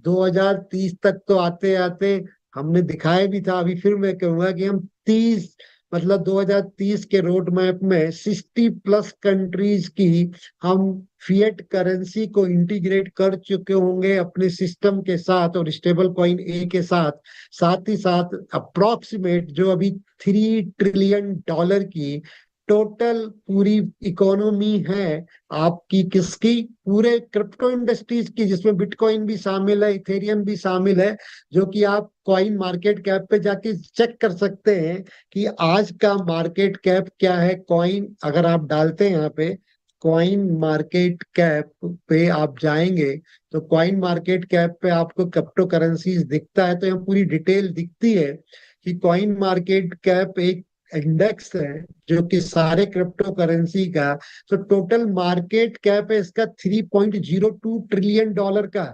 2030 तक तो आते आते हमने दिखाया भी था, अभी फिर मैं कहूंगा कि हम 30, मतलब 2030 के रोड मैप में 60+ कंट्रीज की हम फिएट करेंसी को इंटीग्रेट कर चुके होंगे अपने सिस्टम के साथ और स्टेबल कॉइन ए के साथ। साथ ही साथ अप्रोक्सीमेट जो अभी $3 ट्रिलियन की टोटल पूरी इकोनॉमी है आपकी, किसकी, पूरे क्रिप्टो इंडस्ट्रीज की, जिसमें बिटकॉइन भी शामिल है, इथेरियम भी शामिल है, जो कि आप कॉइन मार्केट कैप पे जाके चेक कर सकते हैं कि आज का मार्केट कैप क्या है। कॉइन अगर आप डालते हैं यहाँ पे कॉइन मार्केट कैप पे आप जाएंगे, तो कॉइन मार्केट कैप पे आपको क्रिप्टो करेंसीज दिखता है। तो यहाँ पूरी डिटेल दिखती है कि कॉइन मार्केट कैप एक इंडेक्स है जो कि सारे क्रिप्टो करेंसी का, तो टोटल मार्केट कैप है इसका $3.02 ट्रिलियन का।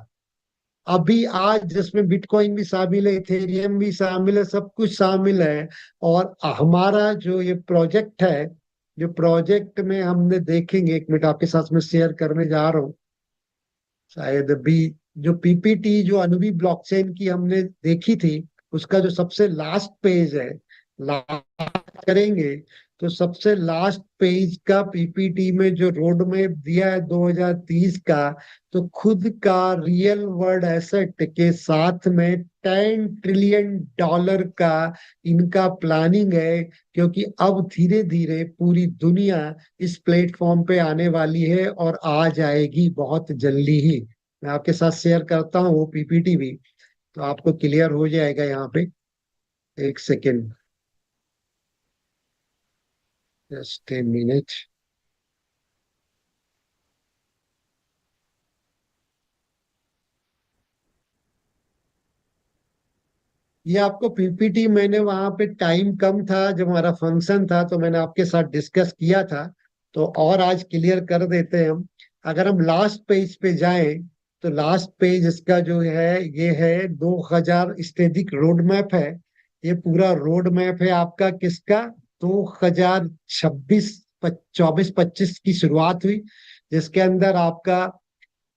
अभी आज जिसमें बिटकॉइन भी शामिल है, इथेरियम भी शामिल है, सब कुछ शामिल है। और हमारा जो ये प्रोजेक्ट है, जो प्रोजेक्ट में हमने देखेंगे, 1 मिनट आपके साथ में शेयर करने जा रहा हूँ। शायद अभी जो पीपीटी जो अनुबी ब्लॉकचेन की हमने देखी थी, उसका जो सबसे लास्ट पेज है, लास्ट करेंगे तो सबसे लास्ट पेज का पीपीटी में जो रोड मैप दिया है 2030 का, तो खुद का रियल वर्ल्ड एसेट के साथ में $10 ट्रिलियन का इनका प्लानिंग है। क्योंकि अब धीरे धीरे पूरी दुनिया इस प्लेटफॉर्म पे आने वाली है और आ जाएगी बहुत जल्दी ही। मैं आपके साथ शेयर करता हूँ वो पीपीटी भी, तो आपको क्लियर हो जाएगा यहाँ पे। एक सेकेंड, जस्ट ए मिनट। ये आपको पीपीटी मैंने वहां पे, टाइम कम था जब हमारा फंक्शन था, तो मैंने आपके साथ डिस्कस किया था, तो और आज क्लियर कर देते हैं हम। अगर हम लास्ट पेज पे जाएं, तो लास्ट पेज इसका जो है ये है 2000 स्टेटिक रोड मैप है। ये पूरा रोड मैप है आपका किसका, 2026 24-25 की शुरुआत हुई, जिसके अंदर आपका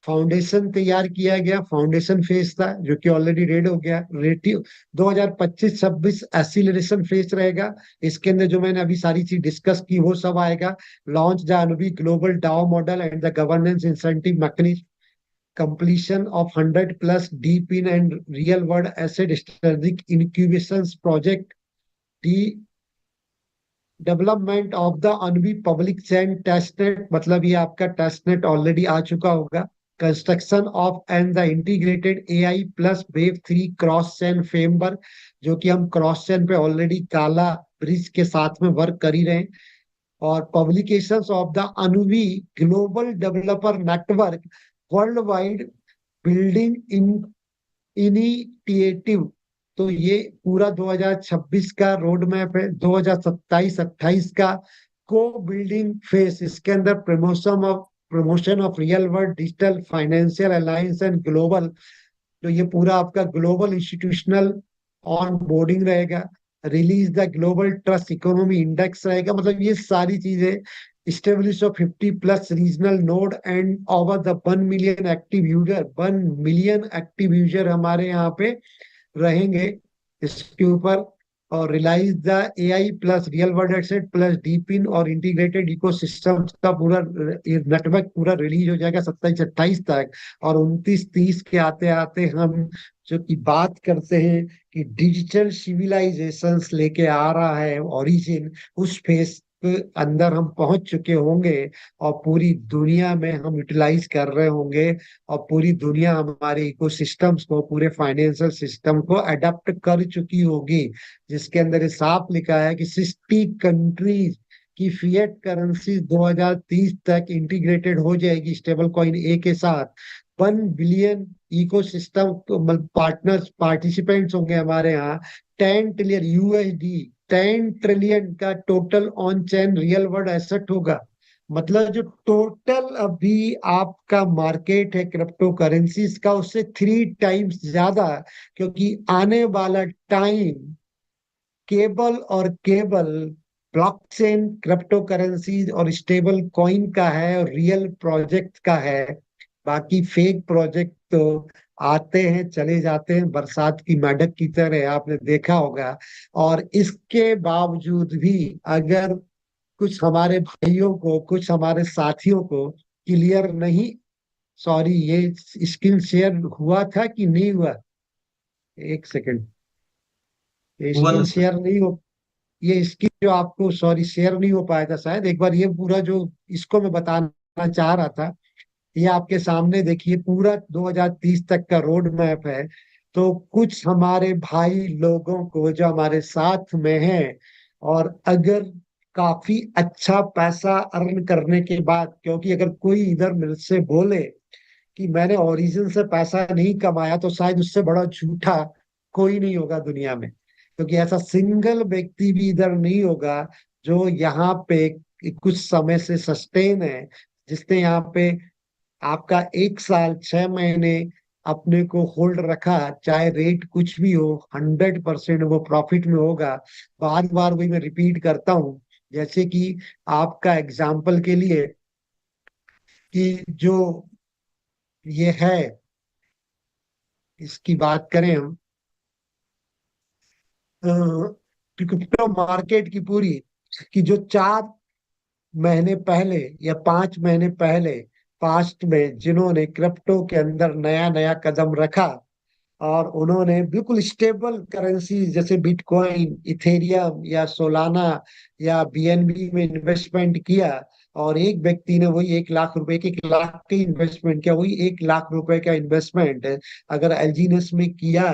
फाउंडेशन तैयार किया गया, फाउंडेशन फेज था जो कि ऑलरेडी रेड हो गया। रेटिव 2025-26 एसिलरेशन फेज रहेगा। इसके अंदर जो मैंने अभी सारी चीज डिस्कस की वो सब आएगा। लॉन्च द अनुबी global DAO model and the governance incentive mechanism, completion of 100 plus deep in and real world asset strategic incubations project, the development of the अनबी पब्लिक चैन टेस्टनेट, मतलब ये आपका टेस्टनेट ऑलरेडी आ चुका होगा। Construction of and the integrated AI plus web 3 cross chain framework, जो कि हम क्रॉस चैन पे ऑलरेडी काला ब्रिज के साथ में वर्क कर ही रहे हैं। और पब्लिकेशंस ऑफ द अनुवी global developer network world wide building in initiative. तो ये पूरा 2026 का रोड मैप है। 2027-28 का को बिल्डिंग फेस, इसके अंदर promotion of real world digital financial alliance and global, तो ये पूरा आपका ग्लोबल इंस्टीट्यूशनल ऑन बोर्डिंग रहेगा। Release the global trust economy index रहेगा। मतलब ये सारी चीजें, establish of 50 plus regional node and over the 1 million active user, 1 million active user हमारे यहाँ पे रहेंगे इसके ऊपर। और realise the AI plus real world asset plus DePIN और इंटीग्रेटेड इकोसिस्टम का पूरा नेटवर्क पूरा रिलीज हो जाएगा 27-28 तक। और 29-30 के आते आते हम जो की बात करते हैं कि डिजिटल सिविलाइजेशंस लेके आ रहा है ओरिजिन, उस फेस के अंदर हम पहुंच चुके होंगे और पूरी दुनिया में हम यूटिलाइज कर रहे होंगे। और पूरी दुनिया हमारे इकोसिस्टम्स को, पूरे फाइनेंशियल सिस्टम को अडेप्ट कर चुकी होगी, जिसके अंदर ये साफ लिखा है कि 60 कंट्रीज की फिएट करेंसी 2030 तक इंटीग्रेटेड हो जाएगी स्टेबल कॉइन ए के साथ। 1 बिलियन इकोसिस्टम पार्टनर्स पार्टिसिपेंट्स होंगे हमारे यहाँ। 10 ट्रिलियन यूएसडी, 10 ट्रिलियन का total on chain real world asset होगा। मतलब जो टोटल अभी आपका मार्केट है क्रिप्टो करेंसीज का, उससे 3 टाइम्स ज्यादा, क्योंकि आने वाला time cable blockchain crypto currencies और स्टेबल कॉइन का है और रियल प्रोजेक्ट का है। बाकी फेक प्रोजेक्ट तो आते हैं चले जाते हैं, बरसात की मेंढक की तरह, आपने देखा होगा। और इसके बावजूद भी अगर कुछ हमारे भाइयों को, कुछ हमारे साथियों को क्लियर नहीं, सॉरी ये स्क्रीन शेयर हुआ था कि नहीं हुआ, एक सेकंड, ये स्क्रीन शेयर नहीं हो, ये स्क्रीन जो आपको सॉरी शेयर नहीं हो पाया था शायद, एक बार ये पूरा जो इसको मैं बताना चाह रहा था, ये आपके सामने देखिए पूरा 2030 तक का रोड मैप है। तो कुछ हमारे भाई लोगों को जो हमारे साथ में हैं, और अगर काफी अच्छा पैसा अर्न करने के बाद, क्योंकि अगर कोई इधर मेरे से बोले कि मैंने ओरिजिन से पैसा नहीं कमाया, तो शायद उससे बड़ा झूठा कोई नहीं होगा दुनिया में। क्योंकि ऐसा सिंगल व्यक्ति भी इधर नहीं होगा जो यहाँ पे कुछ समय से सस्टेन है, जिसने यहाँ पे आपका 1 साल 6 महीने अपने को होल्ड रखा, चाहे रेट कुछ भी हो, 100% वो प्रॉफिट में होगा। बार बार वही मैं रिपीट करता हूँ, जैसे कि आपका एग्जाम्पल के लिए कि जो ये है, इसकी बात करें हम क्रिप्टो मार्केट की पूरी, कि जो 4 महीने पहले या 5 महीने पहले पास्ट में जिन्होंने क्रिप्टो के अंदर नया नया कदम रखा और उन्होंने बिल्कुल स्टेबल करेंसी जैसे बिटकॉइन, इथेरियम या सोलाना या बीएनबी में इन्वेस्टमेंट किया, और एक व्यक्ति ने वही 1 लाख रुपए के 1 लाख का इन्वेस्टमेंट किया, वही 1 लाख रुपए का इन्वेस्टमेंट अगर एलजीनेस में किया,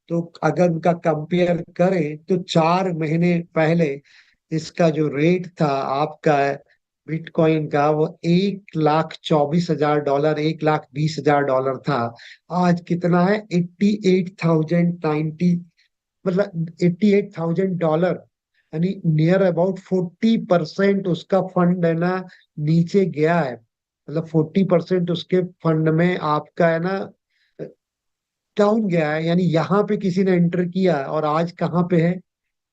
तो अगर उनका कंपेयर करें तो 4 महीने पहले इसका जो रेट था आपका बिटकॉइन का, वो $1,24,000, $1,20,000 था। आज कितना है, 88,090, मतलब $88,000, यानी नियर अबाउट 40% उसका फंड है ना नीचे गया है। मतलब 40% उसके फंड में आपका है ना डाउन गया है, यानी यहाँ पे किसी ने एंटर किया और आज कहाँ पे है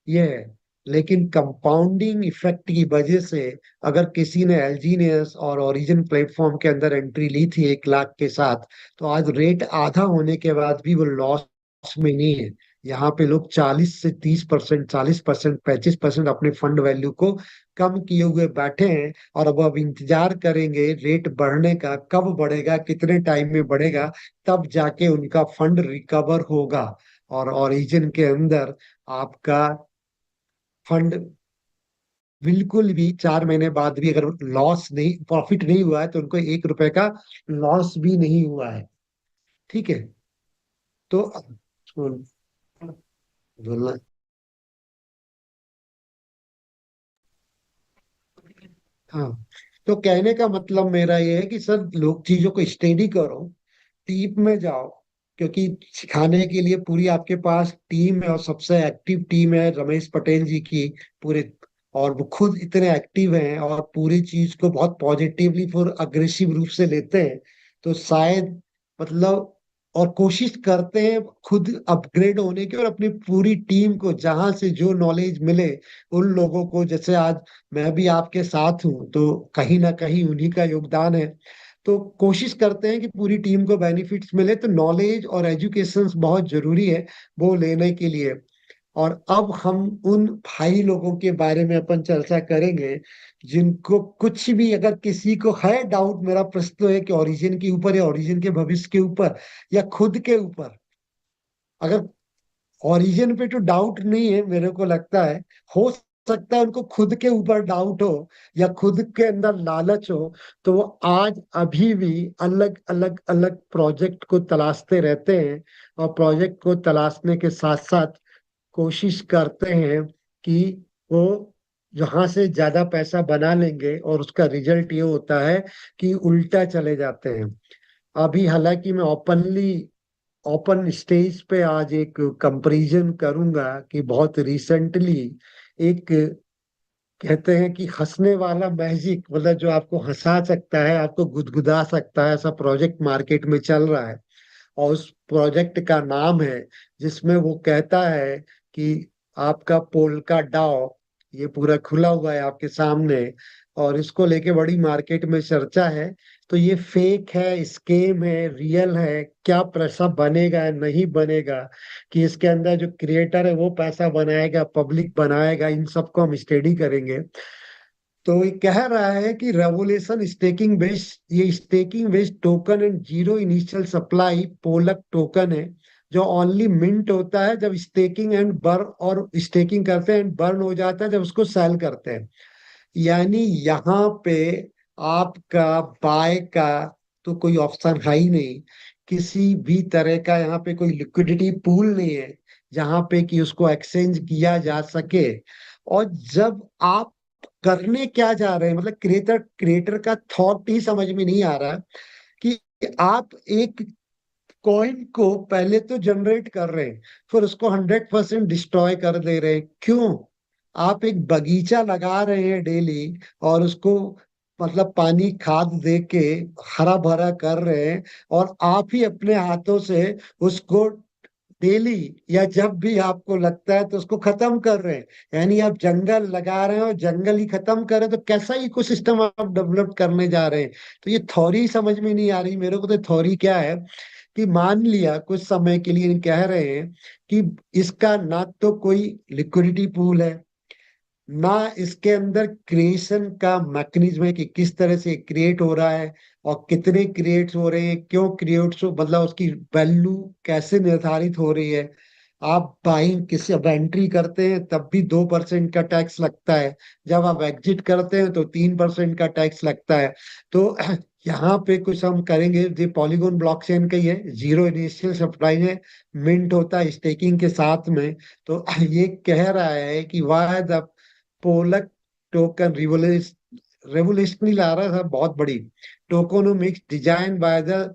ये है। लेकिन कंपाउंडिंग इफेक्ट की वजह से अगर किसी ने एलजीनियस और ओरिजिन प्लेटफॉर्म के अंदर एंट्री ली थी 1 लाख के साथ, तो आज रेट आधा होने के बाद भी वो लॉस में नहीं है। यहाँ पे लोग 40 से 30%, 40%, 35% अपने फंड वैल्यू को कम किए हुए बैठे हैं, और अब इंतजार करेंगे रेट बढ़ने का, कब बढ़ेगा, कितने टाइम में बढ़ेगा, तब जाके उनका फंड रिकवर होगा। और ओरिजिन के अंदर आपका फंड बिल्कुल भी 4 महीने बाद भी अगर लॉस नहीं, प्रॉफिट नहीं हुआ है, तो उनको 1 रुपए का लॉस भी नहीं हुआ है। ठीक है। तो बोलना। हाँ, तो कहने का मतलब मेरा ये है कि सर लोग चीजों को स्टडी करो, डीप में जाओ, क्योंकि सिखाने के लिए पूरी आपके पास टीम है, और सबसे एक्टिव टीम है रमेश पटेल जी की पूरे। और वो खुद इतने एक्टिव हैं और पूरी चीज को बहुत पॉजिटिवली और अग्रेसिव रूप से लेते हैं। तो शायद मतलब, और कोशिश करते हैं खुद अपग्रेड होने की, और अपनी पूरी टीम को जहां से जो नॉलेज मिले उन लोगों को, जैसे आज मैं भी आपके साथ हूं तो कहीं ना कहीं उन्हीं का योगदान है। तो कोशिश करते हैं कि पूरी टीम को बेनिफिट्स मिले, तो नॉलेज और एजुकेशन बहुत जरूरी है वो लेने के लिए। और अब हम उन भाई लोगों के बारे में अपन चर्चा करेंगे जिनको कुछ भी, अगर किसी को है डाउट, मेरा प्रश्न तो है कि ओरिजिन के ऊपर या ओरिजिन के भविष्य के ऊपर या खुद के ऊपर, अगर ओरिजिन पे तो डाउट नहीं है मेरे को लगता है, हो सकता है उनको खुद के ऊपर डाउट हो या खुद के अंदर लालच हो, तो वो आज अभी भी अलग अलग अलग प्रोजेक्ट को तलाशते रहते हैं, और प्रोजेक्ट को तलाशने के साथ साथ कोशिश करते हैं कि वो जहां से ज्यादा पैसा बना लेंगे, और उसका रिजल्ट ये होता है कि उल्टा चले जाते हैं। अभी हालांकि मैं ओपन स्टेज पे आज एक कंपैरिजन करूंगा कि बहुत रिसेंटली एक, कहते हैं कि हंसने वाला मैजिक, मतलब जो आपको हंसा सकता है, आपको गुदगुदा सकता है, ऐसा प्रोजेक्ट मार्केट में चल रहा है। और उस प्रोजेक्ट का नाम है, जिसमें वो कहता है कि आपका पोल्का डाओ, ये पूरा खुला हुआ है आपके सामने, और इसको लेके बड़ी मार्केट में चर्चा है। तो ये फेक है, स्केम है, रियल है, क्या पैसा बनेगा नहीं बनेगा, कि इसके अंदर जो क्रिएटर है वो पैसा बनाएगा, पब्लिक बनाएगा, इन सबको हम स्टडी करेंगे। तो ये कह रहा है कि रेवोल्यूशन स्टेकिंग बेस्ड, ये staking based token and zero initial supply Polk token है, जो ओनली मिंट होता है जब स्टेकिंग एंड बर्न, और स्टेकिंग करते हैं एंड बर्न हो जाता है जब उसको सेल करते हैं। यानी यहाँ पे आपका बाय का तो कोई ऑप्शन है ही नहीं, किसी भी तरह का यहाँ पे कोई लिक्विडिटी पूल नहीं है जहाँ पे कि उसको एक्सचेंज किया जा सके। और जब आप करने क्या जा रहे हैं, मतलब क्रिएटर क्रिएटर का थॉट ही समझ में नहीं आ रहा कि आप एक कॉइन को पहले तो जनरेट कर रहे हैं, फिर उसको 100% डिस्ट्रॉय कर दे रहे हैं। क्यों? आप एक बगीचा लगा रहे हैं डेली, और उसको मतलब पानी खाद दे के हरा भरा कर रहे हैं, और आप ही अपने हाथों से उसको डेली या जब भी आपको लगता है तो उसको खत्म कर रहे हैं। यानी आप जंगल लगा रहे हैं और जंगल ही खत्म कर रहे हैं, तो कैसा इकोसिस्टम आप डेवलप करने जा रहे हैं? तो ये थ्योरी समझ में नहीं आ रही मेरे को। तो थ्योरी क्या है कि मान लिया कुछ समय के लिए कह रहे हैं कि इसका ना तो कोई लिक्विडिटी पूल है, ना इसके अंदर क्रिएशन का मैकेनिज्म है कि किस तरह से क्रिएट हो रहा है, और कितने क्रिएट हो रहे हैं, क्यों क्रिएट हो, मतलब उसकी वैल्यू कैसे निर्धारित हो रही है। आप बाइंग किसी, अब एंट्री करते हैं तब भी 2% का टैक्स लगता है, जब आप एग्जिट करते हैं तो 3% का टैक्स लगता है। तो यहाँ पे कुछ हम करेंगे, ये पॉलीगॉन ब्लॉकचेन का ही है, जीरो इनिशियल सप्लाई है, मिंट होता है स्टेकिंग के साथ में। तो ये कह रहा है कि वाह द पोलक टोकन रेवोल्यूशनरी ला रहा था, बहुत बड़ी टोकोनोमिक्स डिजाइन बाय द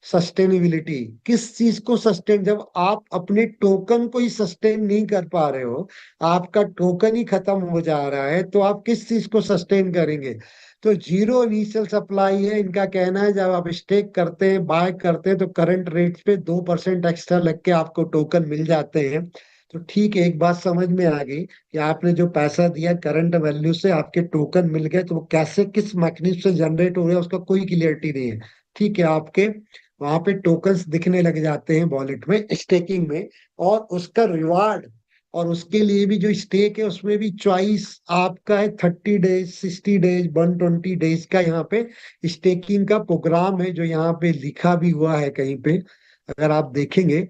सस्टेनेबिलिटी, किस चीज को सस्टेन, जब आप अपने टोकन को ही सस्टेन नहीं कर पा रहे हो, आपका टोकन ही खत्म हो जा रहा है, तो आप किस चीज को सस्टेन करेंगे? तो जीरो इनिशियल सप्लाई है इनका कहना है। जब आप स्टेक करते हैं, बाय करते हैं, तो करंट रेट पे 2% एक्स्ट्रा लग के आपको टोकन मिल जाते हैं। तो ठीक है, एक बात समझ में आ गई कि आपने जो पैसा दिया करंट वैल्यू से आपके टोकन मिल गए, तो वो कैसे किस मैकेनिज्म से जनरेट हो रहे हैं उसका कोई क्लियरिटी नहीं है। ठीक है, आपके वहां पे टोकन्स दिखने लग जाते हैं वॉलेट में, स्टेकिंग में, और उसका रिवार्ड, और उसके लिए भी जो स्टेक है उसमें भी चॉइस आपका है 30 डेज, 60 डेज, 120 डेज का यहाँ पे स्टेकिंग का प्रोग्राम है, जो यहाँ पे लिखा भी हुआ है कहीं पे, अगर आप देखेंगे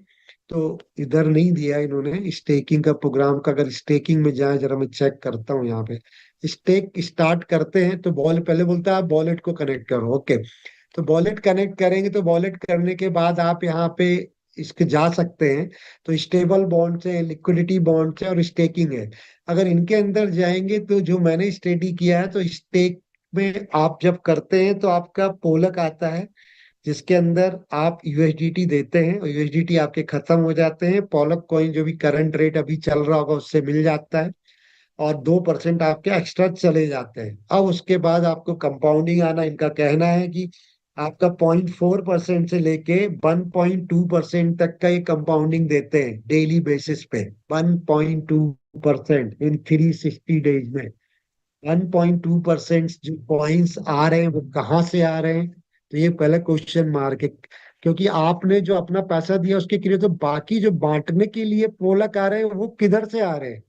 तो। इधर नहीं दिया इन्होंने स्टेकिंग का प्रोग्राम का, अगर स्टेकिंग में जाए जरा मैं चेक करता हूँ यहाँ पे। स्टेक स्टार्ट करते हैं तो बॉल पहले बोलता है आप वॉलेट को कनेक्ट करो, ओके। तो वॉलेट कनेक्ट करेंगे, तो वॉलेट करने के बाद आप यहाँ पे इसके जा सकते हैं। तो स्टेबल बॉन्ड्स है, लिक्विडिटी बॉन्ड्स है, और स्टेकिंग है। अगर इनके अंदर जाएंगे तो जो मैंने स्टडी किया है, तो स्टेक में आप जब करते हैं तो आपका पोलक आता है, जिसके अंदर आप यूएसडीटी देते हैं, और यूएसडीटी आपके खत्म हो जाते हैं। पोलक कॉइन जो भी करंट रेट अभी चल रहा होगा उससे मिल जाता है, और 2% आपके एक्स्ट्रा चले जाते हैं। अब उसके बाद आपको कंपाउंडिंग आना, इनका कहना है कि आपका 0.4% से लेके 1.2% तक का ये कंपाउंडिंग देते हैं डेली बेसिस पे। 1.2% इन 360 डेज में 1.2% जो पॉइंट्स आ रहे हैं वो कहाँ से आ रहे हैं? तो ये पहले क्वेश्चन मार्क है, क्योंकि आपने जो अपना पैसा दिया उसके लिए, तो बाकी जो बांटने के लिए पोलक आ रहे हैं वो किधर से आ रहे हैं?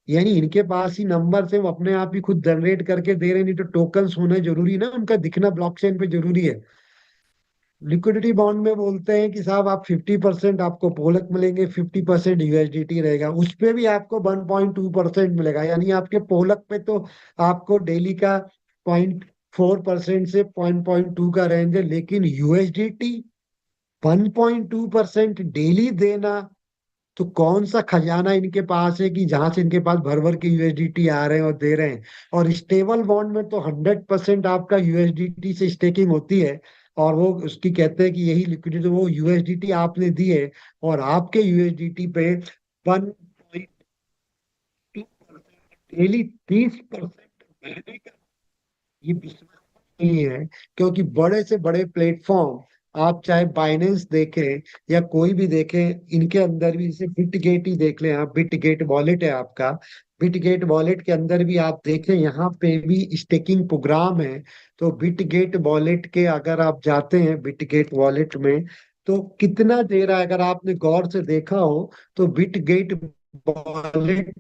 यानी इनके पास ही नंबर से वो अपने आप ही खुद जनरेट करके दे रहे हैं, नहीं तो टोकन्स होना जरूरी ना, उनका दिखना ब्लॉकचेन पे जरूरी है। लिक्विडिटी बॉन्ड में बोलते हैं कि साहब आप 50% आपको पोलक मिलेंगे, 50% यूएसडीटी रहेगा, उस पे भी आपको 1.2% मिलेगा। यानी आपके पोलक पे तो आपको डेली का 0.4% से 0.2 का रेंज है, लेकिन यूएसडीटी 1.2% डेली देना, तो कौन सा खजाना इनके पास है कि जहां से इनके पास भर भर के यूएसडीटी आ रहे हैं और दे रहे हैं? और स्टेबल बॉन्ड में तो 100% आपका यूएसडीटी से स्टेकिंग होती है, और वो उसकी कहते हैं कि यही लिक्विडिटी, वो यूएसडीटी आपने दी है, और आपके यूएसडीटी पे 1.2% डेली 30% महीने का, ये विश्वास नहीं है। क्योंकि बड़े से बड़े प्लेटफॉर्म, आप चाहे बाइनेंस देखें या कोई भी देखें, इनके अंदर भी, जैसे बिटगेट ही देख लें आप, बिटगेट वॉलेट है आपका, बिटगेट वॉलेट के अंदर भी आप देखें यहाँ पे भी स्टेकिंग प्रोग्राम है। तो बिटगेट वॉलेट के अगर आप जाते हैं बिटगेट वॉलेट में, तो कितना दे रहा है, अगर आपने गौर से देखा हो, तो बिटगेट वॉलेट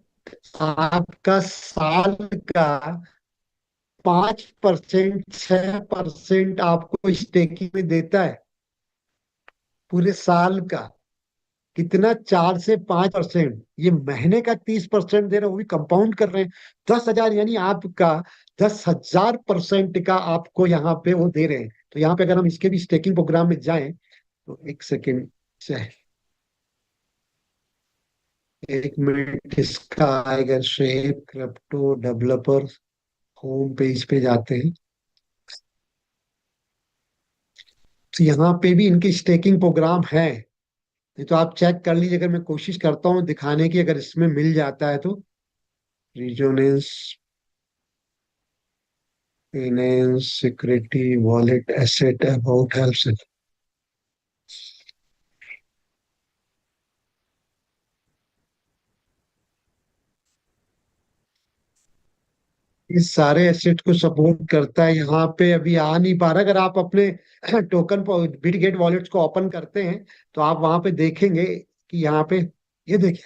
आपका साल का 5%, 6% आपको स्टेकिंग में देता है पूरे साल का। कितना? 4 से 5%। ये महीने का 30% दे रहे हैं, वो भी कंपाउंड कर रहे हैं। 10,000, यानी आपका 10,000% का आपको यहाँ पे वो दे रहे हैं। तो यहाँ पे अगर हम इसके भी स्टेकिंग प्रोग्राम में जाएं, तो एक सेकेंड से, 1 मिनट, इसका आएगा shape crypto developer, home page पे जाते हैं, तो यहाँ पे भी इनके स्टेकिंग प्रोग्राम है। नहीं तो आप चेक कर लीजिए, अगर मैं कोशिश करता हूँ दिखाने की, अगर इसमें मिल जाता है तो। Resonance, finance, security, wallet, asset, about, help. इस सारे एसेट को सपोर्ट करता है। यहाँ पे अभी आ नहीं पा रहा। अगर आप अपने टोकन बिटगेट वॉलेट्स को ओपन करते हैं, तो आप वहां पे देखेंगे कि यहाँ पे, ये देखिए,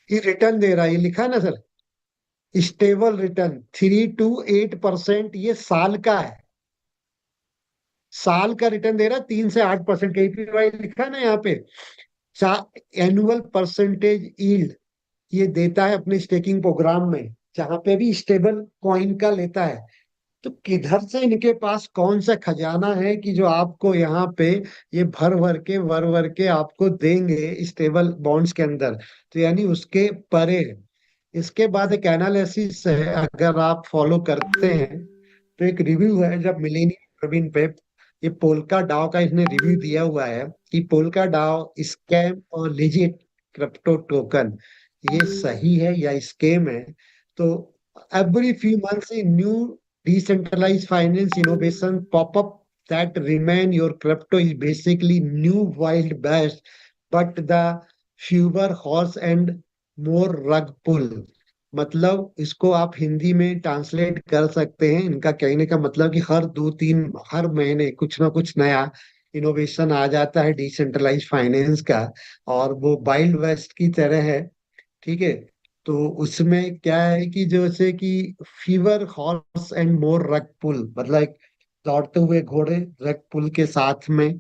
ये रिटर्न दे रहा है, ये लिखा है ना सर, स्टेबल रिटर्न 3 to 8%, ये साल का है। साल का रिटर्न दे रहा है 3 से 8% का, एपीवाई लिखा है ना यहाँ पे, एनुअल परसेंटेज यील्ड ये देता है अपने स्टेकिंग प्रोग्राम में, जहां पे भी स्टेबल कॉइन का लेता है। तो किधर से इनके पास कौन सा खजाना है कि जो आपको यहाँ पे ये भर भर के आपको देंगे स्टेबल बॉन्ड्स के अंदर? तो यानी उसके परे है। इसके बाद एक एनालिसिस है, अगर आप फॉलो करते हैं, तो एक रिव्यू है जब मिलेनियम प्रवीण पे, ये पोल्का डाओ का इसने रिव्यू दिया हुआ है कि पोल्का डाओ स्कैम और लेजिट क्रिप्टो टोकन, ये सही है या स्कैम है। तो every few months new decentralized finance innovation pop up that remain your crypto is basically new wild west, but the fewer horse and more rug pull। मतलब इसको आप हिंदी में ट्रांसलेट कर सकते हैं, इनका कहने का मतलब कि हर महीने कुछ ना कुछ नया इनोवेशन आ जाता है डिसेंट्रलाइज फाइनेंस का, और वो वाइल्ड वेस्ट की तरह है। ठीक है। तो उसमें क्या है कि जैसे कि फीवर हॉर्स एंड मोर रग पुल, मतलब एक दौड़ते हुए घोड़े रग पुल के साथ में।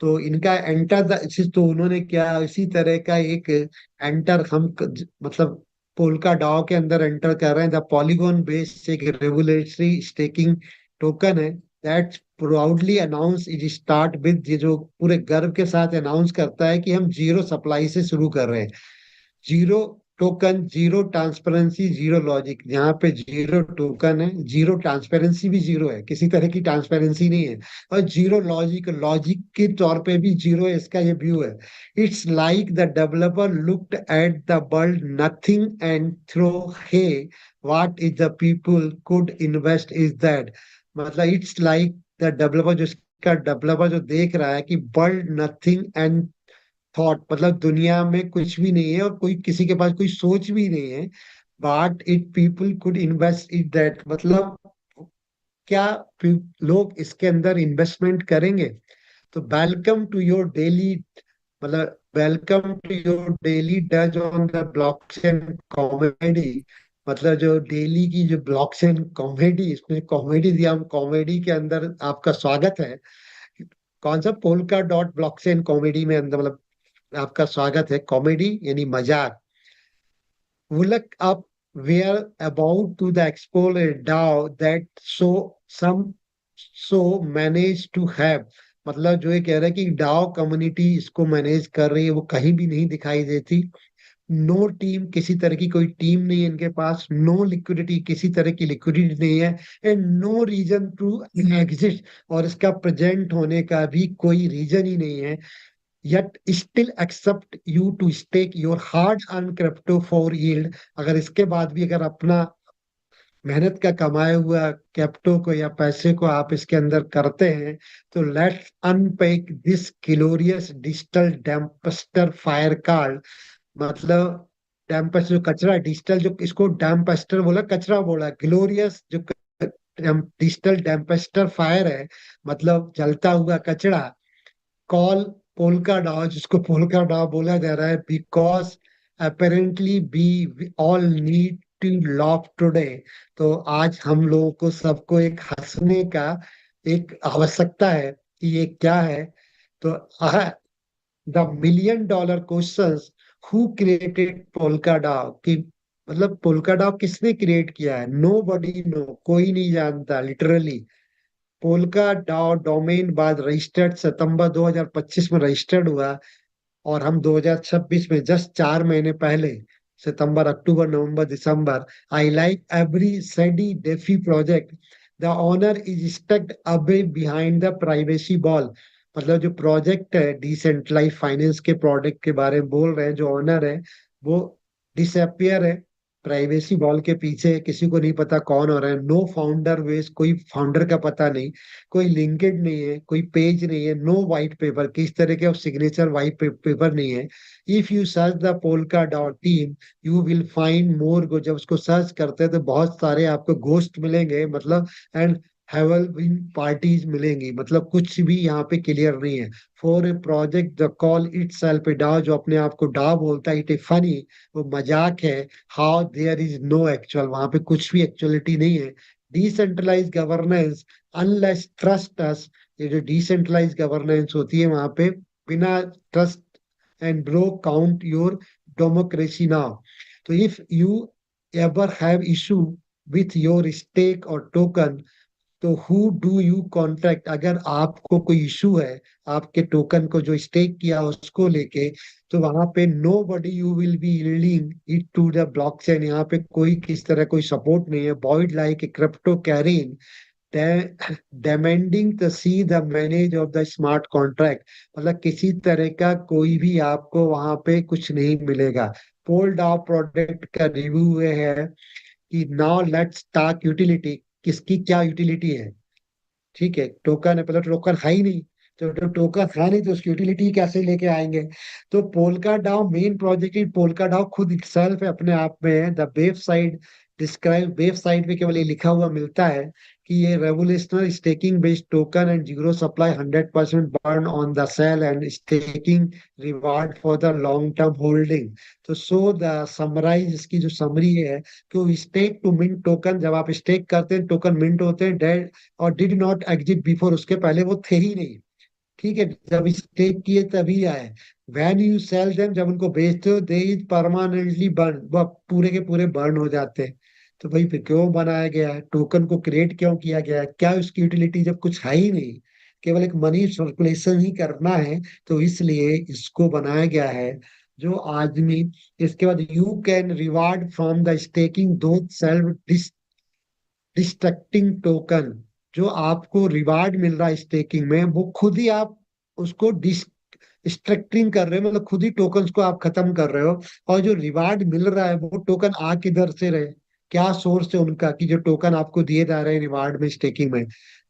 तो इनका एंटर द, तो उन्होंने क्या इसी तरह का एक एंटर मतलब पोल्का डाओ के अंदर एंटर कर रहे हैं। द पॉलीगॉन बेस्ड एक रेगुलेटरी स्टेकिंग टोकन है that proudly announce it start with, ये जो पूरे गर्व के साथ अनाउंस करता है कि हम जीरो सप्लाई से शुरू कर रहे हैं। Zero token, zero transparency, zero logic. जहाँ पे जीरो टोकन है, जीरो ट्रांसपेरेंसी भी जीरो है, किसी तरह की ट्रांसपेरेंसी नहीं है। और जीरो लॉजिक, लॉजिक के तौर पे भी जीरो है, इसका ये व्यू है। It's like the developer looked at the world nothing and throw hey what is the people could invest is that. मतलब इट्स लाइक द डेवलपर, जो इसका डेवलपर जो देख रहा है कि वर्ल्ड नथिंग एंड थॉट, मतलब दुनिया में कुछ भी नहीं है और कोई किसी के पास कोई सोच भी नहीं है, but it people could invest in that. मतलब क्या लोग इसके अंदर इन्वेस्टमेंट करेंगे। तो वेलकम टू योर डेली, मतलब welcome to your daily does on the blockchain comedy. मतलब जो डेली की जो ब्लॉकचेन कॉमेडी, इसमें कॉमेडी दिया, हम कॉमेडी के अंदर आपका स्वागत है। कौन सा पोल्का डॉट ब्लॉकचेन कॉमेडी में अंदर, मतलब आपका स्वागत है। कॉमेडी यानी मजाक। Look up, we're about to the explore a DAO that some so manage to have। मतलब जो ये कह रहा है कि डाओ कम्युनिटी इसको मैनेज कर रही है, वो कहीं भी नहीं दिखाई देती। नो टीम, किसी तरह की कोई टीम नहीं है इनके पास। नो लिक्विडिटी, किसी तरह की लिक्विडिटी नहीं है। And no reason to exist, और इसका प्रेजेंट होने का भी कोई रीजन ही नहीं है। yet still accept you to stake your hard earned crypto for yield। अगर इसके बाद भी अगर अपना मेहनत का कमाया हुआ कैप्टो को या पैसे को आप इसके अंदर करते हैं, तो let's unpack this glorious digital dumpster fire card. मतलब डैम्पस्टर जो कचरा, डिजिटल जो, इसको डैम्पस्टर बोला, कचरा बोला। ग्लोरियस जो डिजिटल डैम्पस्टर फायर है, मतलब जलता हुआ कचरा। कॉल पोल्का डाओ, जिसको पोल्का डाओ बोला जा रहा है, because apparently we all need to laugh today. तो आज हम लोगों को सबको एक हंसने का एक आवश्यकता है कि ये क्या है। तो the million dollar questions, who created Polka DAO, कि मतलब पोल्का डाओ किसने क्रिएट किया है। नो बडी नो, कोई नहीं जानता लिटरली। पोल्का डाओ डोमेन बाद रजिस्टर्ड सितंबर 2025 में रजिस्टर्ड हुआ, और हम 2026 में जस्ट 4 महीने पहले, सितंबर अक्टूबर नवंबर दिसंबर। I like every shady DeFi project, the owner is tucked away behind the privacy wall. मतलब जो प्रोजेक्ट है डिसेंट्रलाइज फाइनेंस के प्रोडक्ट के बारे में बोल रहे हैं, जो ओनर है वो डिसअपियर है प्राइवेसी वॉल के पीछे। किसी को नहीं पता कौन हो रहा है। नो फाउंडर वेस, कोई फाउंडर का पता नहीं, कोई लिंक्ड नहीं है, कोई पेज नहीं है। नो व्हाइट पेपर, किस तरह के सिग्नेचर व्हाइट पेपर नहीं है। If you search the Polkadot team you will find more go. जब उसको सर्च करते हैं तो बहुत सारे आपको गोस्ट मिलेंगे, मतलब एंड हैवल विन पार्टीज मिलेंगी। मतलब कुछ भी यहाँ पे क्लियर नहीं है। For a project the call itself a DAO, जो अपने आप को डाओ बोलता है, इट ए फनी, वो मजाक है। How there is no actual, वहां पे कुछ भी एक्चुअलिटी नहीं है। Decentralise governance unless trust us, ये जो डिसेंट्रलाइज गवर्नेंस होती है वहां पे बिना trust and bro count your democracy now. तो if you ever have issue with your stake or token, तो हु डू यू कॉन्ट्रैक्ट। अगर आपको कोई इशू है आपके टोकन को जो स्टेक किया उसको लेके, तो वहां पे nobody you will be yielding it to the blockchain. यहाँ पे कोई किस तरह कोई सपोर्ट नहीं है। Void like a crypto caring demanding the see the manage of the smart contract, मतलब किसी तरह का कोई भी आपको वहां पे कुछ नहीं मिलेगा। पोल डाउ प्रोडक्ट का रिव्यू है कि नाउ लेट्स टॉक यूटिलिटी, किसकी क्या यूटिलिटी है। ठीक है, टोकन है, पहले टोकन है ही नहीं, तो टोकन है नहीं तो उसकी यूटिलिटी कैसे लेके आएंगे। तो पोल्का डाउ मेन प्रोजेक्ट ही पोल्का डाउ खुद इटसेल्फ है, अपने आप में है। The website describe, website पे केवल ये लिखा हुआ मिलता है कि ये revolutionary staking based token and zero supply 100% burn on the sale and staking reward for the long term holding. तो सो द समराइज, इसकी जो समरी है कि स्टेक टू मिंट टोकन, जब आप स्टेक करते हैं टोकन मिंट होते हैं, डेड और डिड नॉट एग्जिट बिफोर, उसके पहले वो थे ही नहीं। ठीक है, जब स्टेक किए तभी आए। व्हेन यू सेल देम, जब उनको बेचते हो, दे इज परमानेंटली बर्न, वह पूरे के पूरे बर्न हो जाते हैं। तो भाई फिर क्यों बनाया गया है, टोकन को क्रिएट क्यों किया गया है, क्या उसकी यूटिलिटी जब कुछ है ही नहीं, केवल एक मनी सर्कुलेशन ही करना है, तो इसलिए इसको बनाया गया है। जो आदमी, इसके बाद you can reward from the staking दो सेल्फ डिस्ट्रक्टिंग टोकन, जो आपको रिवार्ड मिल रहा है स्टेकिंग में, वो खुद ही आप उसको डिस्ट्रक्टिंग कर रहे हो, मतलब खुद ही टोकन्स को आप खत्म कर रहे हो। और जो रिवार्ड मिल रहा है वो टोकन आ किधर से रहे, क्या सोर्स है उनका, कि जो टोकन आपको दिए जा रहे हैं रिवार्ड में स्टेकिंग में।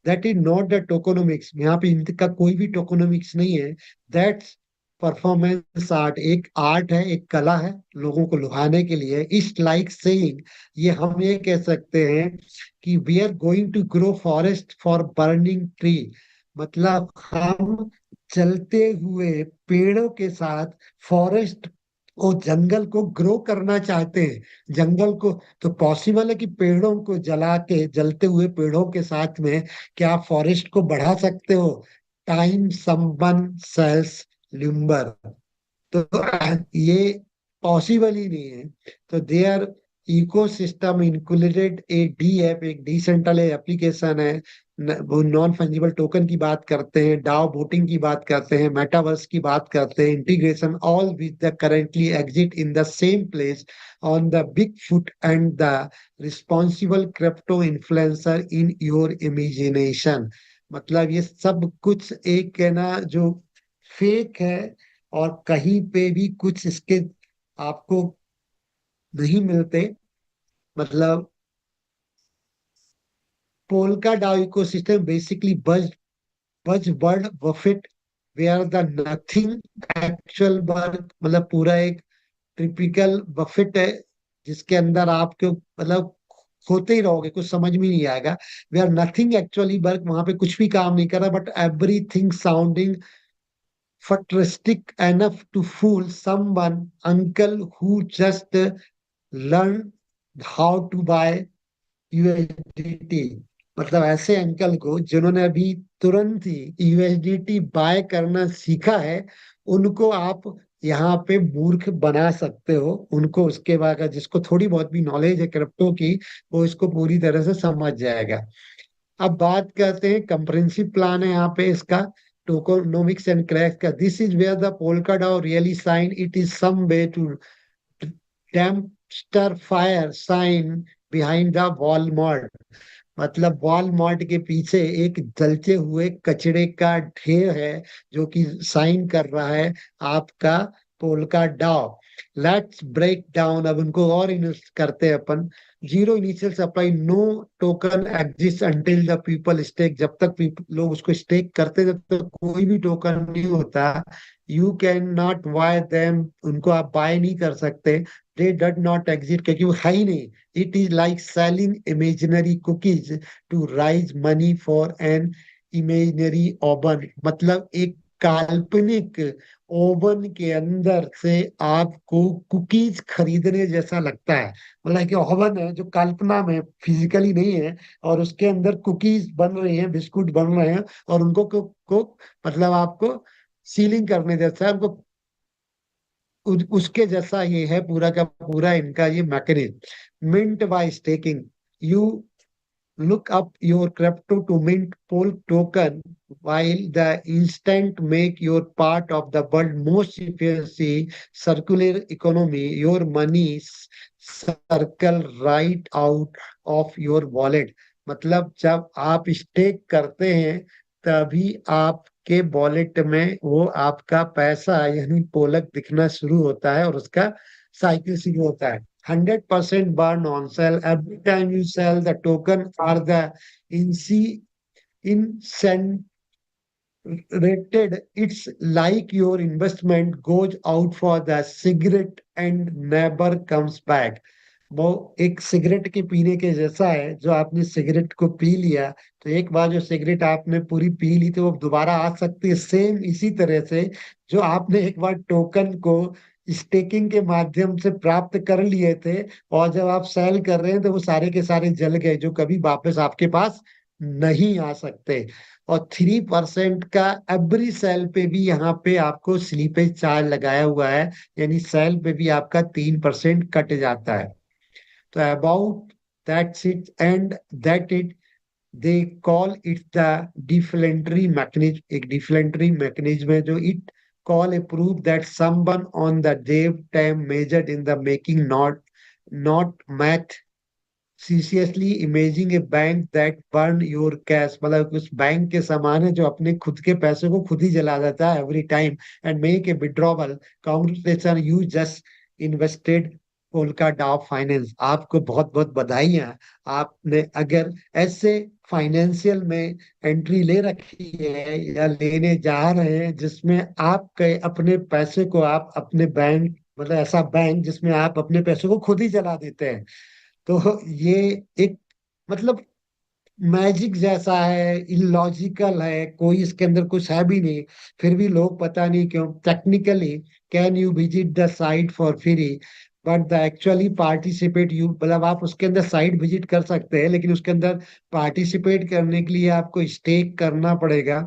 दैट इज नॉट द टोकोनोमिक्स, यहाँ पे इनका कोई भी टोकोनोमिक्स नहीं है। दैट्स परफॉर्मेंस आर्ट, एक आर्ट है, एक कला है लोगों को लुभाने के लिए। इस लाइक सेइंग, ये हम ये कह सकते हैं कि we are going to grow forest for burning tree, मतलब हम चलते हुए पेड़ों के साथ फॉरेस्ट और जंगल को ग्रो करना चाहते हैं। जंगल को, तो पॉसिबल है कि पेड़ों को जला के, जलते हुए पेड़ों के साथ में क्या आप फॉरेस्ट को बढ़ा सकते हो। टाइम समवन सेल्स लिम्बर, तो ये पॉसिबल ही नहीं है। तो there ecosystem included a D app, एक डिसेंट्रलाइज एप्लीकेशन है। वो नॉन फंजिबल टोकन की बात करते हैं, डाओ वोटिंग की बात करते हैं, मेटावर्स की बात करते हैं, integration all with the currently exit in the same place on the big foot and the responsible crypto influencer in your imagination. मतलब ये सब कुछ एक है ना, जो फेक है, और कहीं पे भी कुछ इसके आपको नहीं मिलते। मतलब Polka DAO ecosystem basically buzzword buffet, where the nothing actual work, मतलब पूरा एक टिपिकल बफेट है जिसके अंदर आपके मतलब होते ही रहोगे, कुछ समझ में नहीं आएगा। वेयर नथिंग एक्चुअली वर्क, वहां पे कुछ भी काम नहीं कर रहा, but everything sounding futuristic enough to fool someone uncle who just learned how to buy USDT. मतलब ऐसे अंकल को जिन्होंने अभी तुरंत ही यूएसडीटी बाय करना सीखा है, उनको आप यहाँ पे मूर्ख बना सकते हो। उनको उसके बाद जिसको थोड़ी बहुत भी नॉलेज है क्रिप्टो की, वो इसको पूरी तरह से समझ जाएगा। अब बात करते हैं कंप्रेहेंसिव प्लान है यहाँ पे इसका, टोकोनोमिक्स एंड क्रैक्स का। This is where the Polkadot really shine, it is some way to dumpster fire shine behind the Walmart. मतलब वॉलमार्ट के पीछे एक जलते हुए कचड़े का ढेर है जो कि साइन कर रहा है आपका पोल्का डाउ। लेट्स ब्रेक डाउन, अब उनको और करते हैं अपन। Zero initial supply, no token exist until the people stake, जब तक लोग उसको स्टेक करते जब तक कोई भी टोकन नहीं होता। You can not bye them, उनको आप बाय नहीं कर सकते। दे डट नॉट एग्जिट, क्योंकि वो है ही नहीं। It is like selling imaginary cookies to raise money for an imaginary oven, मतलब एक काल्पनिक ओवन के अंदर से आपको कुकीज खरीदने जैसा लगता है। मतलब कि ओवन है जो कल्पना में फिजिकली नहीं है, और उसके अंदर कुकीज बन रही हैं, बिस्कुट बन रहे हैं, और उनको को मतलब आपको सीलिंग करने जैसा है, उनको उसके जैसा ये है पूरा का पूरा इनका ये mechanism. Meant by staking, you look up your crypto to mint poll token, while the instant make your part of the world most efficiency circular economy. Your money circle right out of your wallet. मतलब जब आप स्टेक करते हैं तभी आपके वॉलेट में वो आपका पैसा यानी पोलक दिखना शुरू होता है और उसका साइकिल शुरू होता है। 100% burn on sell every time you sell the token are the incentive rated. It's like your investment goes out for the cigarette and never comes back. वो एक सिगरेट के पीने के जैसा है, जो आपने सिगरेट को पी लिया तो एक बार जो सिगरेट आपने पूरी पी ली तो वो दोबारा आ सकती है। सेम इसी तरह से जो आपने एक बार टोकन को स्टेकिंग के माध्यम से प्राप्त कर लिए थे और जब आप सेल कर रहे हैं तो वो सारे के सारे जल गए, जो कभी वापस आपके पास नहीं आ सकते। और 3% का एवरी सेल पे भी यहाँ पे आपको स्लीपेज चार्ज लगाया हुआ है, यानी सेल पे भी आपका 3% कट जाता है। तो about that's it and that it they call it the deflationary mechanism. एक डिफलेंटरी मैकेनिज्म है जो it call a proof that someone on the dev time measured in the making, not math seriously imagine a bank that burn your cash. मतलब उस बैंक के समान है जो अपने खुद के पैसे को खुद ही जला देता है every time and make a withdrawal. Congratulation, you just invested polka डाउ फाइनेंस। आपको बहुत बहुत बधाइयां। आपने अगर ऐसे फाइनेंशियल में एंट्री ले रखी है या लेने जा रहे हैं जिसमें आप के अपने पैसे को आप अपने बैंक, मतलब ऐसा बैंक जिसमें आप अपने पैसे को खुद ही जला देते हैं, तो ये एक मतलब मैजिक जैसा है, इलॉजिकल है, कोई इसके अंदर कुछ है भी नहीं। फिर भी लोग पता नहीं क्यों technically can you visit the site for free but the actually participate you, मतलब आप उसके अंदर साइट विजिट कर सकते हैं लेकिन उसके अंदर पार्टिसिपेट करने के लिए आपको स्टेक करना पड़ेगा।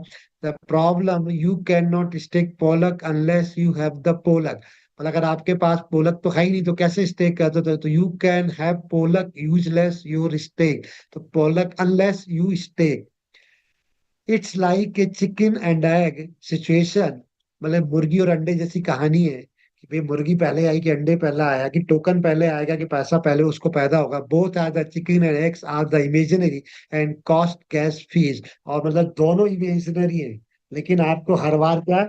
The problem, you can not stake Polk unless you have the Polk. मतलब अगर आपके पास पोलक तो है ही नहीं तो कैसे स्टेक करते हो? तो you can have polka useless your stake. तो polka unless you stake, it's like a chicken and egg situation. मतलब मुर्गी और अंडे जैसी कहानी है कि भाई मुर्गी पहले आई कि अंडे पहला आया, कि टोकन पहले आएगा कि पैसा पहले उसको पैदा होगा। Both are the chicken and eggs are the imaginary and cost cash fees. और मतलब दोनों इमेजिनरी है लेकिन आपको हर बार क्या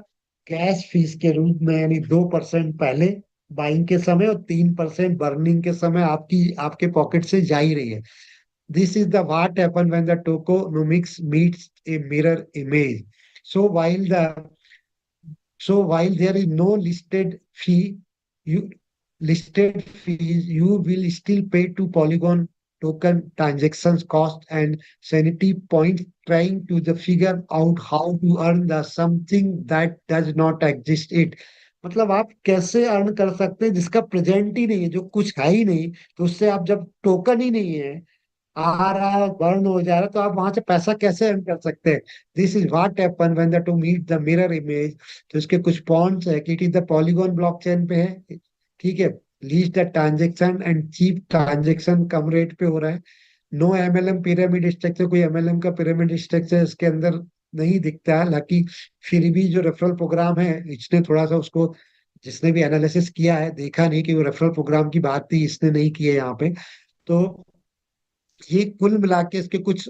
कैश फीस के रूप में, यानी 2% पहले बाइंग के समय और 3% बर्निंग के समय आपकी आपके पॉकेट से जा ही रही है। This is the what happen when the tokenomics meets a mirror image. So while the while there is no you listed fees, you will still pay to Polygon token transactions cost and sanity points trying to the figure out how to earn the something that does not exist it। मतलब आप कैसे अर्न कर सकते हैं जिसका प्रेजेंट ही नहीं है, जो कुछ है ही नहीं। तो उससे आप जब टोकन ही नहीं है, आ रहा है बर्न हो जा रहा है, तो आप वहां से पैसा कैसे अर्न कर सकते हैं? This is what happen when the two meet the mirror image. तो इसके कुछ पॉइंट्स है कि it is the Polygon blockchain पे है, ठीक है। Least the transaction and cheap transaction कम रेट पे हो रहा है। नो एमएलएम पिरामिड स्ट्रक्चर, कोई एमएलएम का पिरामिड स्ट्रक्चर इसके अंदर नहीं दिखता है। हालांकि फिर भी जो रेफरल प्रोग्राम है, इसने थोड़ा सा उसको, जिसने भी एनालिसिस किया है देखा नहीं कि वो रेफरल प्रोग्राम की बात थी, इसने नहीं की है यहाँ पे। तो ये कुल मिला के इसके कुछ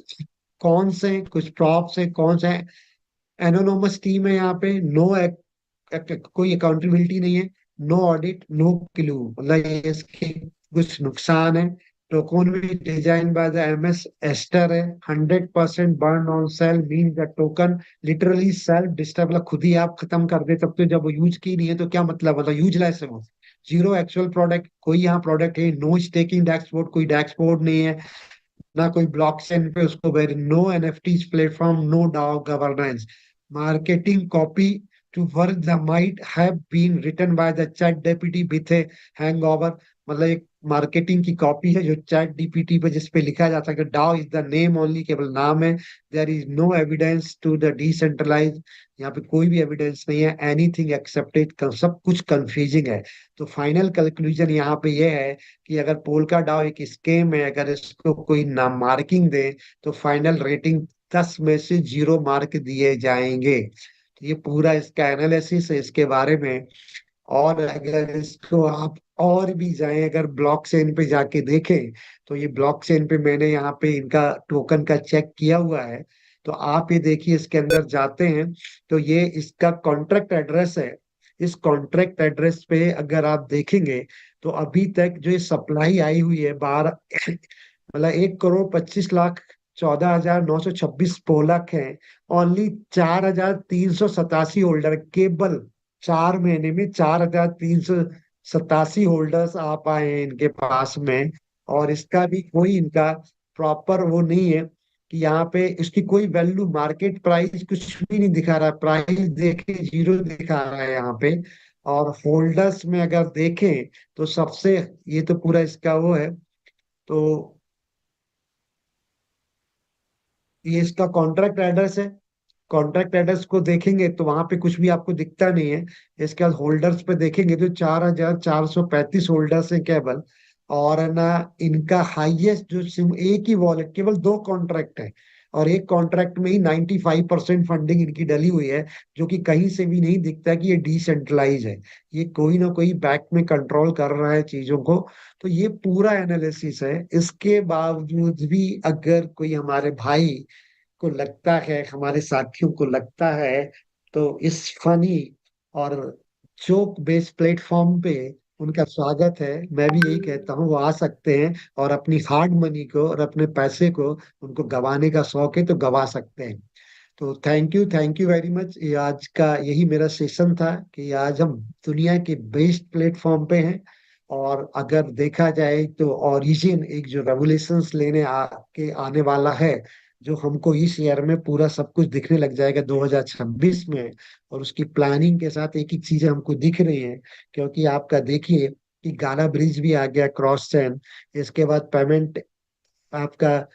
कौन से कुछ प्रॉप्स हैं, कौन से एनोनोमस टीम है यहाँ पे। कोई अकाउंटेबिलिटी नहीं है, नो ऑडिट, नो क्लू। मतलब ये इसके कुछ नुकसान है। टोकन भी डिजाइन बाय द एमएस एस्टर है। 100% burn on sale mean the token literally self destroy, मतलब खुद ही आप खत्म कर दे सकते हो। जब वो यूज की नहीं है तो क्या मतलब, यूजलेस है वो। जीरो एक्चुअल प्रोडक्ट, कोई यहाँ प्रोडक्ट है, नो स्टेकिंग डैशबोर्ड, कोई डैशबोर्ड नहीं है, ना कोई ब्लॉकचेन पे उसको very, no NFTs platform, no DAO governance. Marketing copy to work the might have been written by the ChatGPT with a hangover. मतलब एक मार्केटिंग की कॉपी है जो चैट डीपीटी पे जिसपे लिखा जा सकता है। DAO is the name only, केवल नाम है। There is no evidence to the decentralise, यहाँ पे कोई भी एविडेंस नहीं है। एनीथिंग एक्सेप्टेड, सब कुछ कंफ्यूजिंग है। तो फाइनल कंक्लूजन यहाँ पे ये है कि अगर पोल्का डाओ एक स्केम है, अगर इसको कोई नाम मार्किंग दे तो फाइनल रेटिंग 10 में से 0 मार्क दिए जाएंगे। तो ये पूरा इसका एनालिसिस है इसके बारे में। और अगर इसको आप और भी जाएं, अगर ब्लॉकचेन पे जाके देखें, तो ये ब्लॉकचेन पे मैंने यहाँ पे इनका टोकन का चेक किया हुआ है। तो आप ये देखिए, इसके अंदर जाते हैं तो ये इसका कॉन्ट्रैक्ट एड्रेस है। इस कॉन्ट्रैक्ट एड्रेस पे अगर आप देखेंगे तो अभी तक जो ये सप्लाई आई हुई है 12 मतलब 1,25,14,926 पोलक है। ओनली 4,387 होल्डर, केवल 4 महीने में 4,387 होल्डर्स आ पाए हैं इनके पास में। और इसका भी कोई इनका प्रॉपर वो नहीं है कि यहाँ पे इसकी कोई वैल्यू, मार्केट प्राइस कुछ भी नहीं दिखा रहा है। प्राइस देखे जीरो दिखा रहा है यहाँ पे। और होल्डर्स में अगर देखें तो सबसे, ये तो पूरा इसका वो है। तो ये इसका कॉन्ट्रैक्ट एड्रेस है। कॉन्ट्रैक्ट एड्रेस को देखेंगे तो वहां पे कुछ भी आपको दिखता नहीं है। इसके बाद होल्डर्स पे देखेंगे तो 4,435 होल्डर्स हैं केवल। और है ना, इनका हाईएस्ट जो सिम, एक ही वॉलेट, केवल 2 कॉन्ट्रैक्ट है। और एक कॉन्ट्रैक्ट में ही 95% फंडिंग इनकी डली हुई है, जो कि कहीं से भी नहीं दिखता कि ये डिसेंट्रलाइज है। ये कोई ना कोई बैक में कंट्रोल कर रहा है चीजों को। तो ये पूरा एनालिसिस है। इसके बावजूद भी अगर कोई हमारे भाई को लगता है, हमारे साथियों को लगता है, तो इस फनी और जोक बेस्ड प्लेटफॉर्म पे उनका स्वागत है। मैं भी यही कहता हूँ, वो आ सकते हैं और अपनी हार्ड मनी को और अपने पैसे को, उनको गंवाने का शौक है तो गंवा सकते हैं। तो थैंक यू वेरी मच। ये आज का यही मेरा सेशन था कि आज हम दुनिया के बेस्ट प्लेटफॉर्म पे हैं। और अगर देखा जाए तो ओरिजिन एक जो रेवोल्यूशंस लेने के आने वाला है, जो हमको इस ईयर में पूरा सब कुछ दिखने लग जाएगा 2026 में। और उसकी प्लानिंग के साथ एक एक चीजें हमको दिख रही हैं। क्योंकि आपका देखिए कि गाला ब्रिज भी आ गया, क्रॉस चैन। इसके बाद पेमेंट आपका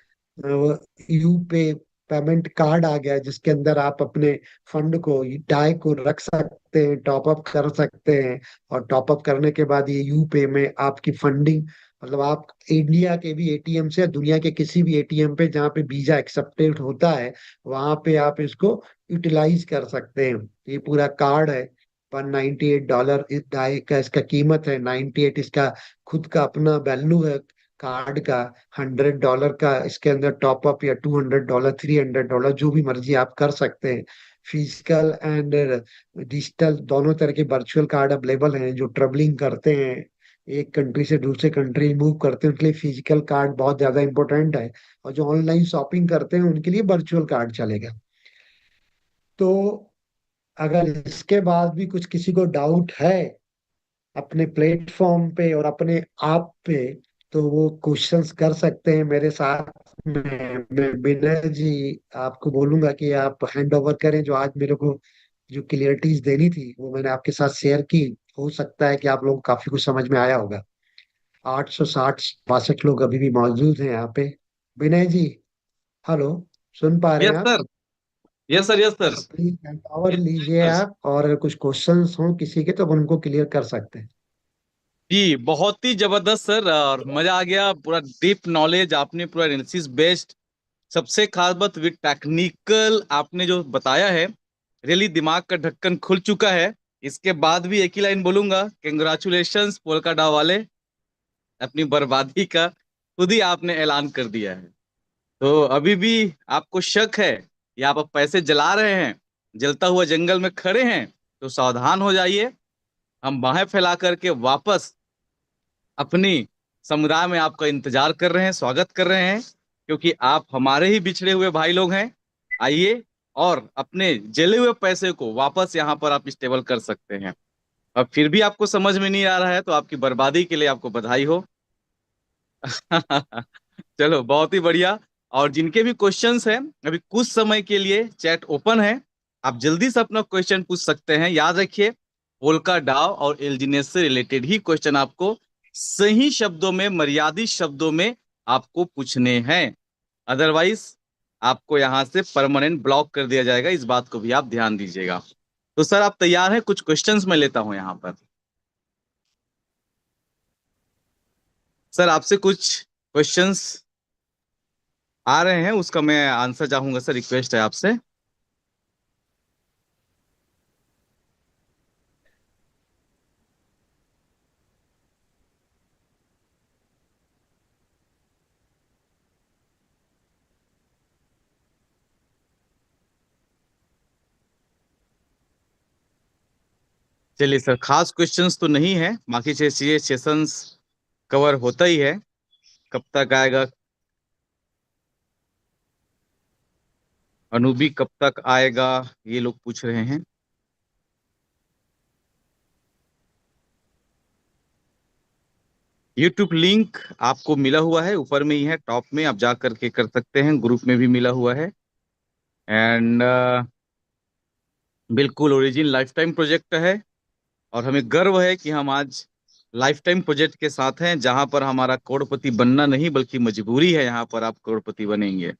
यू पे पेमेंट कार्ड आ गया, जिसके अंदर आप अपने फंड को, डाई को रख सकते हैं, टॉप अप कर सकते हैं। और टॉप अप करने के बाद ये यू पे में आपकी फंडिंग, मतलब आप इंडिया के भी एटीएम से, दुनिया के किसी भी एटीएम पे जहाँ पे वीजा एक्सेप्टेड होता है, वहां पे आप इसको यूटिलाइज कर सकते हैं। ये पूरा कार्ड है। $198 इस डाई का इसका कीमत है। 98 इसका खुद का अपना वैल्यू है कार्ड का। $100 का इसके अंदर टॉपअप, या $200, $300, जो भी मर्जी आप कर सकते हैं। फिजिकल एंड डिजिटल दोनों तरह के वर्चुअल कार्ड अवेलेबल हैं। जो ट्रेवलिंग करते हैं, एक कंट्री से दूसरे कंट्री मूव करते हैं, उनके लिए फिजिकल कार्ड बहुत ज्यादा इंपॉर्टेंट है। और जो ऑनलाइन शॉपिंग करते हैं उनके लिए वर्चुअल कार्ड चलेगा। तो अगर इसके बाद भी कुछ किसी को डाउट है अपने प्लेटफॉर्म पे और अपने आप पे, तो वो क्वेश्चंस कर सकते हैं मेरे साथ में। मैं विनय जी आपको बोलूंगा कि आप हैंड ओवर करें। जो आज मेरे को जो क्लियरिटीज देनी थी वो मैंने आपके साथ शेयर की। हो सकता है कि आप लोग काफी कुछ समझ में आया होगा। 860-62 लोग अभी भी मौजूद हैं यहाँ पे। विनय जी, हेलो, सुन पा रहे यस हैं आप? Sir, yes sir, yes sir. Please empower लीजिए आप, और अगर कुछ क्वेश्चंस हो किसी के तो हम उनको क्लियर कर सकते हैं। जी बहुत ही जबरदस्त सर, और मजा आ गया। पूरा डीप नॉलेज आपने, पूरा एनालिसिस बेस्ड, सबसे खास बात विद टेक्निकल आपने जो बताया है, रियली दिमाग का ढक्कन खुल चुका है। इसके बाद भी एक ही लाइन बोलूंगा, कंग्रेचुलेशंस पोलकाडा वाले, अपनी बर्बादी का खुद ही आपने ऐलान कर दिया है। तो अभी भी आपको शक है या आप अब पैसे जला रहे हैं, जलता हुआ जंगल में खड़े हैं, तो सावधान हो जाइए। हम बाहें फैला करके वापस अपनी समुदाय में आपका इंतजार कर रहे हैं, स्वागत कर रहे हैं, क्योंकि आप हमारे ही बिछड़े हुए भाई लोग हैं। आइए और अपने जले हुए पैसे को वापस यहाँ पर आप स्टेबल कर सकते हैं। अब फिर भी आपको समझ में नहीं आ रहा है तो आपकी बर्बादी के लिए आपको बधाई हो। चलो बहुत ही बढ़िया। और जिनके भी क्वेश्चंस हैं, अभी कुछ समय के लिए चैट ओपन है, आप जल्दी से अपना क्वेश्चन पूछ सकते हैं। याद रखिए, पोल्का डाव और एलजीनेस से रिलेटेड ही क्वेश्चन आपको सही शब्दों में, मर्यादित शब्दों में आपको पूछने हैं। अदरवाइज आपको यहां से परमानेंट ब्लॉक कर दिया जाएगा। इस बात को भी आप ध्यान दीजिएगा। तो सर आप तैयार हैं? कुछ क्वेश्चंस मैं लेता हूं यहां पर। सर आपसे कुछ क्वेश्चंस आ रहे हैं, उसका मैं आंसर चाहूंगा सर, रिक्वेस्ट है आपसे। चलिए सर, खास क्वेश्चंस तो नहीं है, बाकी चीजें सेशंस कवर होता ही है। कब तक आएगा अनूबी, कब तक आएगा, ये लोग पूछ रहे हैं। यूट्यूब लिंक आपको मिला हुआ है, ऊपर में ही है, टॉप में आप जा करके कर सकते हैं, ग्रुप में भी मिला हुआ है। एंड बिल्कुल ओरिजिन लाइफ टाइम प्रोजेक्ट है, और हमें गर्व है कि हम आज लाइफ टाइम प्रोजेक्ट के साथ हैं, जहां पर हमारा करोड़पति बनना नहीं बल्कि मजबूरी है, यहाँ पर आप करोड़पति बनेंगे।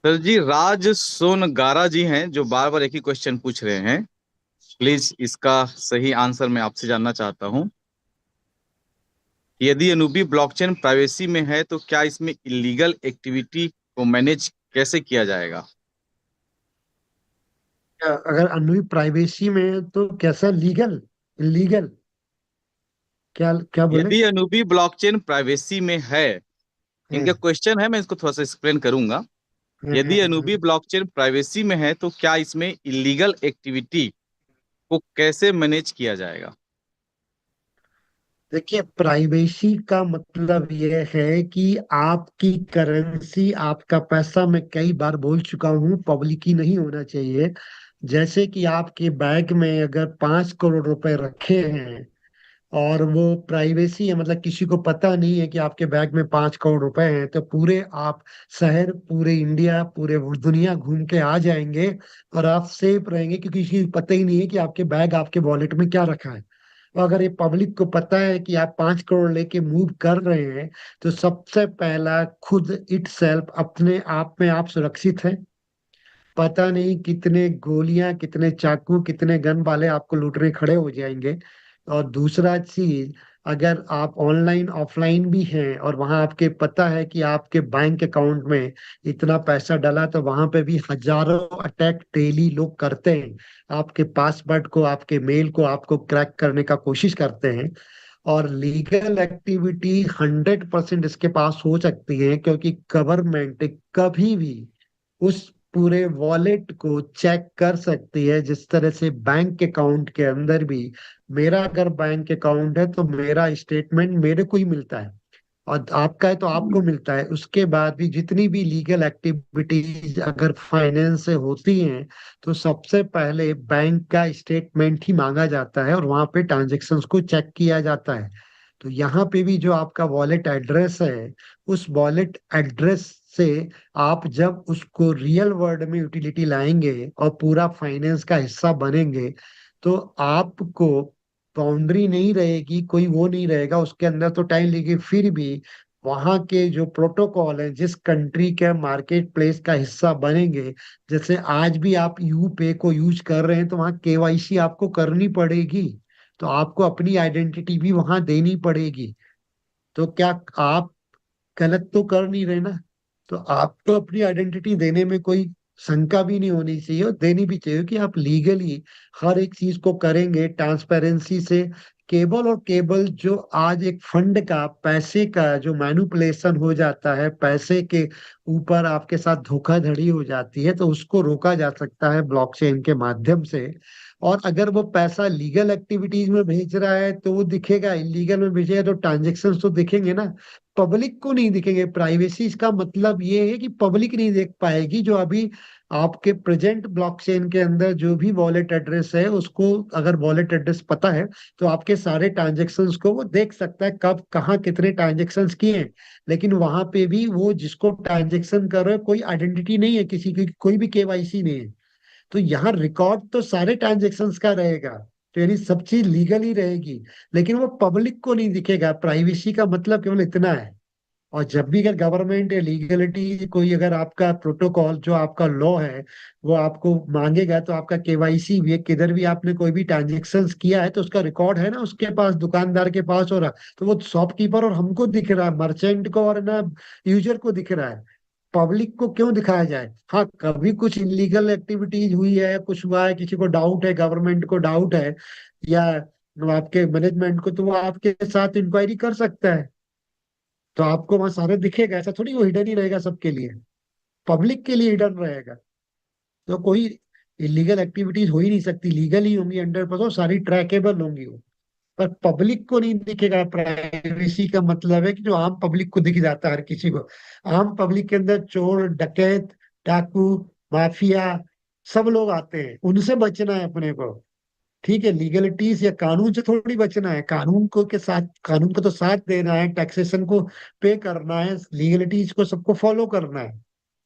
सर जी, राज सोनगारा जी हैं जो बार बार एक ही क्वेश्चन पूछ रहे हैं, प्लीज इसका सही आंसर मैं आपसे जानना चाहता हूं। यदि अनूबी ब्लॉकचेन प्राइवेसी में है तो क्या इसमें इलीगल एक्टिविटी को मैनेज कैसे किया जाएगा? अगर अनवी प्राइवेसी में है तो कैसा लीगल इलीगल, क्या क्या बोले? यदि अनूबी ब्लॉकचेन प्राइवेसी में है, इनका हाँ, क्वेश्चन है, मैं इसको थोड़ा सा एक्सप्लेन करूंगा। हाँ, हाँ, यदि हाँ। अनूबी ब्लॉकचेन प्राइवेसी में है तो क्या इसमें इलीगल एक्टिविटी को कैसे मैनेज किया जाएगा? देखिए, प्राइवेसी का मतलब यह है कि आपकी करेंसी, आपका पैसा, मैं कई बार बोल चुका हूँ, पब्लिक ही नहीं होना चाहिए। जैसे कि आपके बैग में अगर 5 करोड़ रुपए रखे हैं और वो प्राइवेसी है, मतलब किसी को पता नहीं है कि आपके बैग में 5 करोड़ रुपए हैं, तो पूरे आप शहर, पूरे इंडिया, पूरे दुनिया घूम के आ जाएंगे और आप सेफ रहेंगे, क्योंकि किसी को पता ही नहीं है कि आपके बैग, आपके वॉलेट में क्या रखा है। और अगर ये पब्लिक को पता है कि आप 5 करोड़ लेके मूव कर रहे हैं, तो सबसे पहला खुद इट सेल्फ अपने आप में आप सुरक्षित हैं। पता नहीं कितने गोलियां, कितने चाकू, कितने गन वाले आपको लूटने खड़े हो जाएंगे। और दूसरा चीज, अगर आप ऑनलाइन ऑफलाइन भी हैं और वहां आपके पता है कि आपके बैंक अकाउंट में इतना पैसा डला, तो वहां पे भी हजारों अटैक डेली लोग करते हैं। आपके पासवर्ड को, आपके मेल को, आपको क्रैक करने का कोशिश करते हैं। और लीगल एक्टिविटी 100% इसके पास हो सकती है, क्योंकि गवर्नमेंट कभी भी उस पूरे वॉलेट को चेक कर सकती है, जिस तरह से बैंक अकाउंट के अंदर भी, मेरा अगर बैंक अकाउंट है तो मेरा स्टेटमेंट मेरे को ही मिलता है, और आपका है तो आपको मिलता है। उसके बाद भी जितनी भी लीगल एक्टिविटीज अगर फाइनेंस से होती हैं, तो सबसे पहले बैंक का स्टेटमेंट ही मांगा जाता है और वहां पे ट्रांजेक्शन्स को चेक किया जाता है। तो यहाँ पे भी जो आपका वॉलेट एड्रेस है, उस वॉलेट एड्रेस से आप जब उसको रियल वर्ल्ड में यूटिलिटी लाएंगे और पूरा फाइनेंस का हिस्सा बनेंगे, तो आपको बाउंड्री नहीं रहेगी, कोई वो नहीं रहेगा उसके अंदर, तो टाइम लेगी। फिर भी वहां के जो प्रोटोकॉल है, जिस कंट्री के मार्केट प्लेस का हिस्सा बनेंगे, जैसे आज भी आप यू पे को यूज कर रहे हैं, तो वहाँ केवाईसी आपको करनी पड़ेगी, तो आपको अपनी आइडेंटिटी भी वहां देनी पड़ेगी। तो क्या आप गलत तो कर नहीं रहे ना? तो आपको अपनी आइडेंटिटी देने में कोई शंका भी नहीं होनी चाहिए, और देनी भी चाहिए कि आप लीगली हर एक चीज को करेंगे ट्रांसपेरेंसी से। केबल और केबल जो आज एक फंड का, पैसे का जो मैनिपुलेशन हो जाता है, पैसे के ऊपर आपके साथ धोखाधड़ी हो जाती है, तो उसको रोका जा सकता है ब्लॉकचेन के माध्यम से। और अगर वो पैसा लीगल एक्टिविटीज में भेज रहा है तो वो दिखेगा, इलीगल में भेजेगा तो ट्रांजेक्शन तो दिखेंगे ना, पब्लिक को नहीं दिखेंगे। प्राइवेसी इसका मतलब ये है कि पब्लिक नहीं देख पाएगी। जो अभी आपके प्रेजेंट ब्लॉकचेन के अंदर जो भी वॉलेट एड्रेस है, उसको अगर वॉलेट एड्रेस पता है, तो आपके सारे ट्रांजेक्शन्स को वो देख सकता है, कब कहाँ कितने ट्रांजेक्शन्स किए हैं। लेकिन वहां पे भी वो जिसको ट्रांजेक्शन कर रहे हो, कोई आइडेंटिटी नहीं है किसी की, कोई भी केवाईसी नहीं है। तो यहाँ रिकॉर्ड तो सारे ट्रांजेक्शन्स का रहेगा, तो यानी सब चीज लीगल ही रहेगी, लेकिन वो पब्लिक को नहीं दिखेगा। प्राइवेसी का मतलब केवल इतना है। और जब भी अगर गवर्नमेंट या लीगलिटी कोई, अगर आपका प्रोटोकॉल जो आपका लॉ है वो आपको मांगेगा, तो आपका केवाईसी भी है, किधर भी आपने कोई भी ट्रांजेक्शन्स किया है तो उसका रिकॉर्ड है ना उसके पास, दुकानदार के पास, हो रहा तो वो शॉपकीपर और हमको दिख रहा है, मर्चेंट को और ना यूजर को दिख रहा है। पब्लिक को क्यों दिखाया जाए? हाँ, कभी कुछ इलीगल एक्टिविटीज हुई है, कुछ हुआ है, किसी को डाउट है, गवर्नमेंट को डाउट है, या आपके मैनेजमेंट को, तो वो आपके साथ इंक्वायरी कर सकता है, तो आपको वहां सारे दिखेगा। ऐसा थोड़ी वो हिडन ही रहेगा सबके लिए, पब्लिक के लिए हिडन रहेगा। तो कोई इलीगल एक्टिविटीज हो ही नहीं सकती, लीगल ही होंगी 100%, सारी ट्रैकेबल होंगी वो। पर पब्लिक को नहीं दिखेगा। प्राइवेसी का मतलब है कि जो आम पब्लिक को दिख जाता है हर किसी को। आम पब्लिक के अंदर चोर, डकैत, डाकू, माफिया सब लोग आते हैं, उनसे बचना है अपने को। ठीक है, लीगलिटीज या कानून से थोड़ी बचना है, कानून को के साथ, कानून को तो साथ देना है, टैक्सेशन को पे करना है, लीगलिटीज को सबको फॉलो करना है।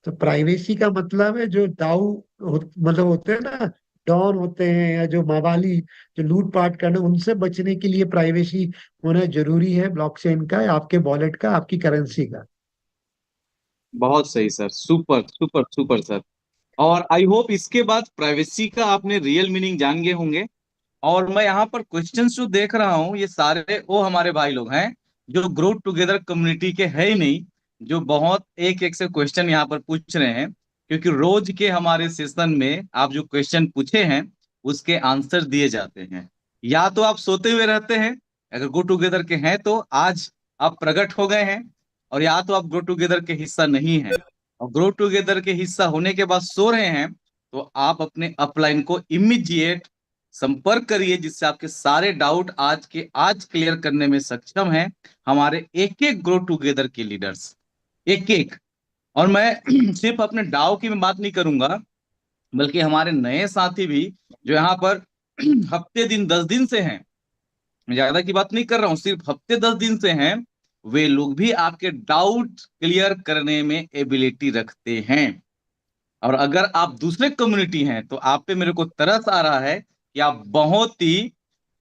तो प्राइवेसी का मतलब है जो मतलब होते हैं ना, डॉन होते हैं या जो मवाली जो लूटपाट करने, उनसे बचने के लिए प्राइवेसी होना जरूरी है, ब्लॉकचेन का, आपके वॉलेट का, आपकी करेंसी का। बहुत सही sir, super super super sir. और आई होप इसके बाद प्राइवेसी का आपने रियल मीनिंग जान गए होंगे। और मैं यहाँ पर क्वेश्चंस जो देख रहा हूँ, ये सारे वो हमारे भाई लोग हैं जो ग्रो टुगेदर कम्युनिटी के है ही नहीं, जो बहुत एक एक से क्वेश्चन यहाँ पर पूछ रहे हैं। क्योंकि रोज के हमारे सेशन में आप जो क्वेश्चन पूछे हैं उसके आंसर दिए जाते हैं। या तो आप सोते हुए रहते हैं, अगर ग्रो टुगेदर के हैं तो आज आप प्रकट हो गए हैं, और या तो आप ग्रो टुगेदर के हिस्सा नहीं हैं और ग्रो टुगेदर के हिस्सा होने के बाद सो रहे हैं, तो आप अपने अपलाइन को इमीडिएट संपर्क करिए, जिससे आपके सारे डाउट आज के आज क्लियर करने में सक्षम हैं हमारे एक एक ग्रो टुगेदर के लीडर्स, एक एक। और मैं सिर्फ अपने डाव की मैं बात नहीं करूंगा, बल्कि हमारे नए साथी भी जो यहाँ पर हफ्ते दिन 10 दिन से हैं, मैं ज्यादा की बात नहीं कर रहा हूँ, सिर्फ हफ्ते 10 दिन से हैं, वे लोग भी आपके डाउट क्लियर करने में एबिलिटी रखते हैं। और अगर आप दूसरे कम्युनिटी हैं तो आप पे मेरे को तरस आ रहा है कि आप बहुत ही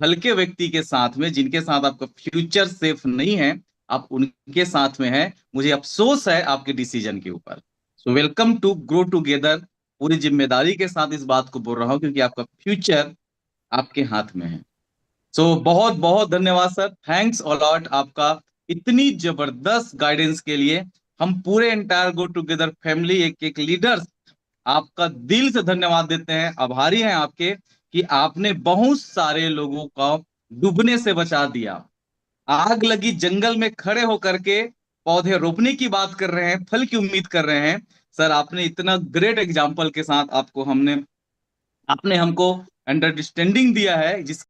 हल्के व्यक्ति के साथ में, जिनके साथ आपका फ्यूचर सेफ नहीं है, आप उनके साथ में हैं। मुझे अफसोस है आपके डिसीजन के ऊपर। So welcome to grow together. पूरी जिम्मेदारी के साथ इस बात को बोल रहा हूं, क्योंकि आपका फ्यूचर आपके हाथ में है। सो बहुत बहुत धन्यवाद सर, थैंक्स अलॉट आपका इतनी जबरदस्त गाइडेंस के लिए। हम पूरे एंटायर गो टुगेदर फैमिली, एक एक लीडर्स आपका दिल से धन्यवाद देते हैं, आभारी हैं आपके कि आपने बहुत सारे लोगों को डूबने से बचा दिया। आग लगी जंगल में खड़े होकर के पौधे रोपने की बात कर रहे हैं, फल की उम्मीद कर रहे हैं। सर आपने इतना ग्रेट एग्जाम्पल के साथ आपने हमको अंडरस्टैंडिंग दिया है, जिस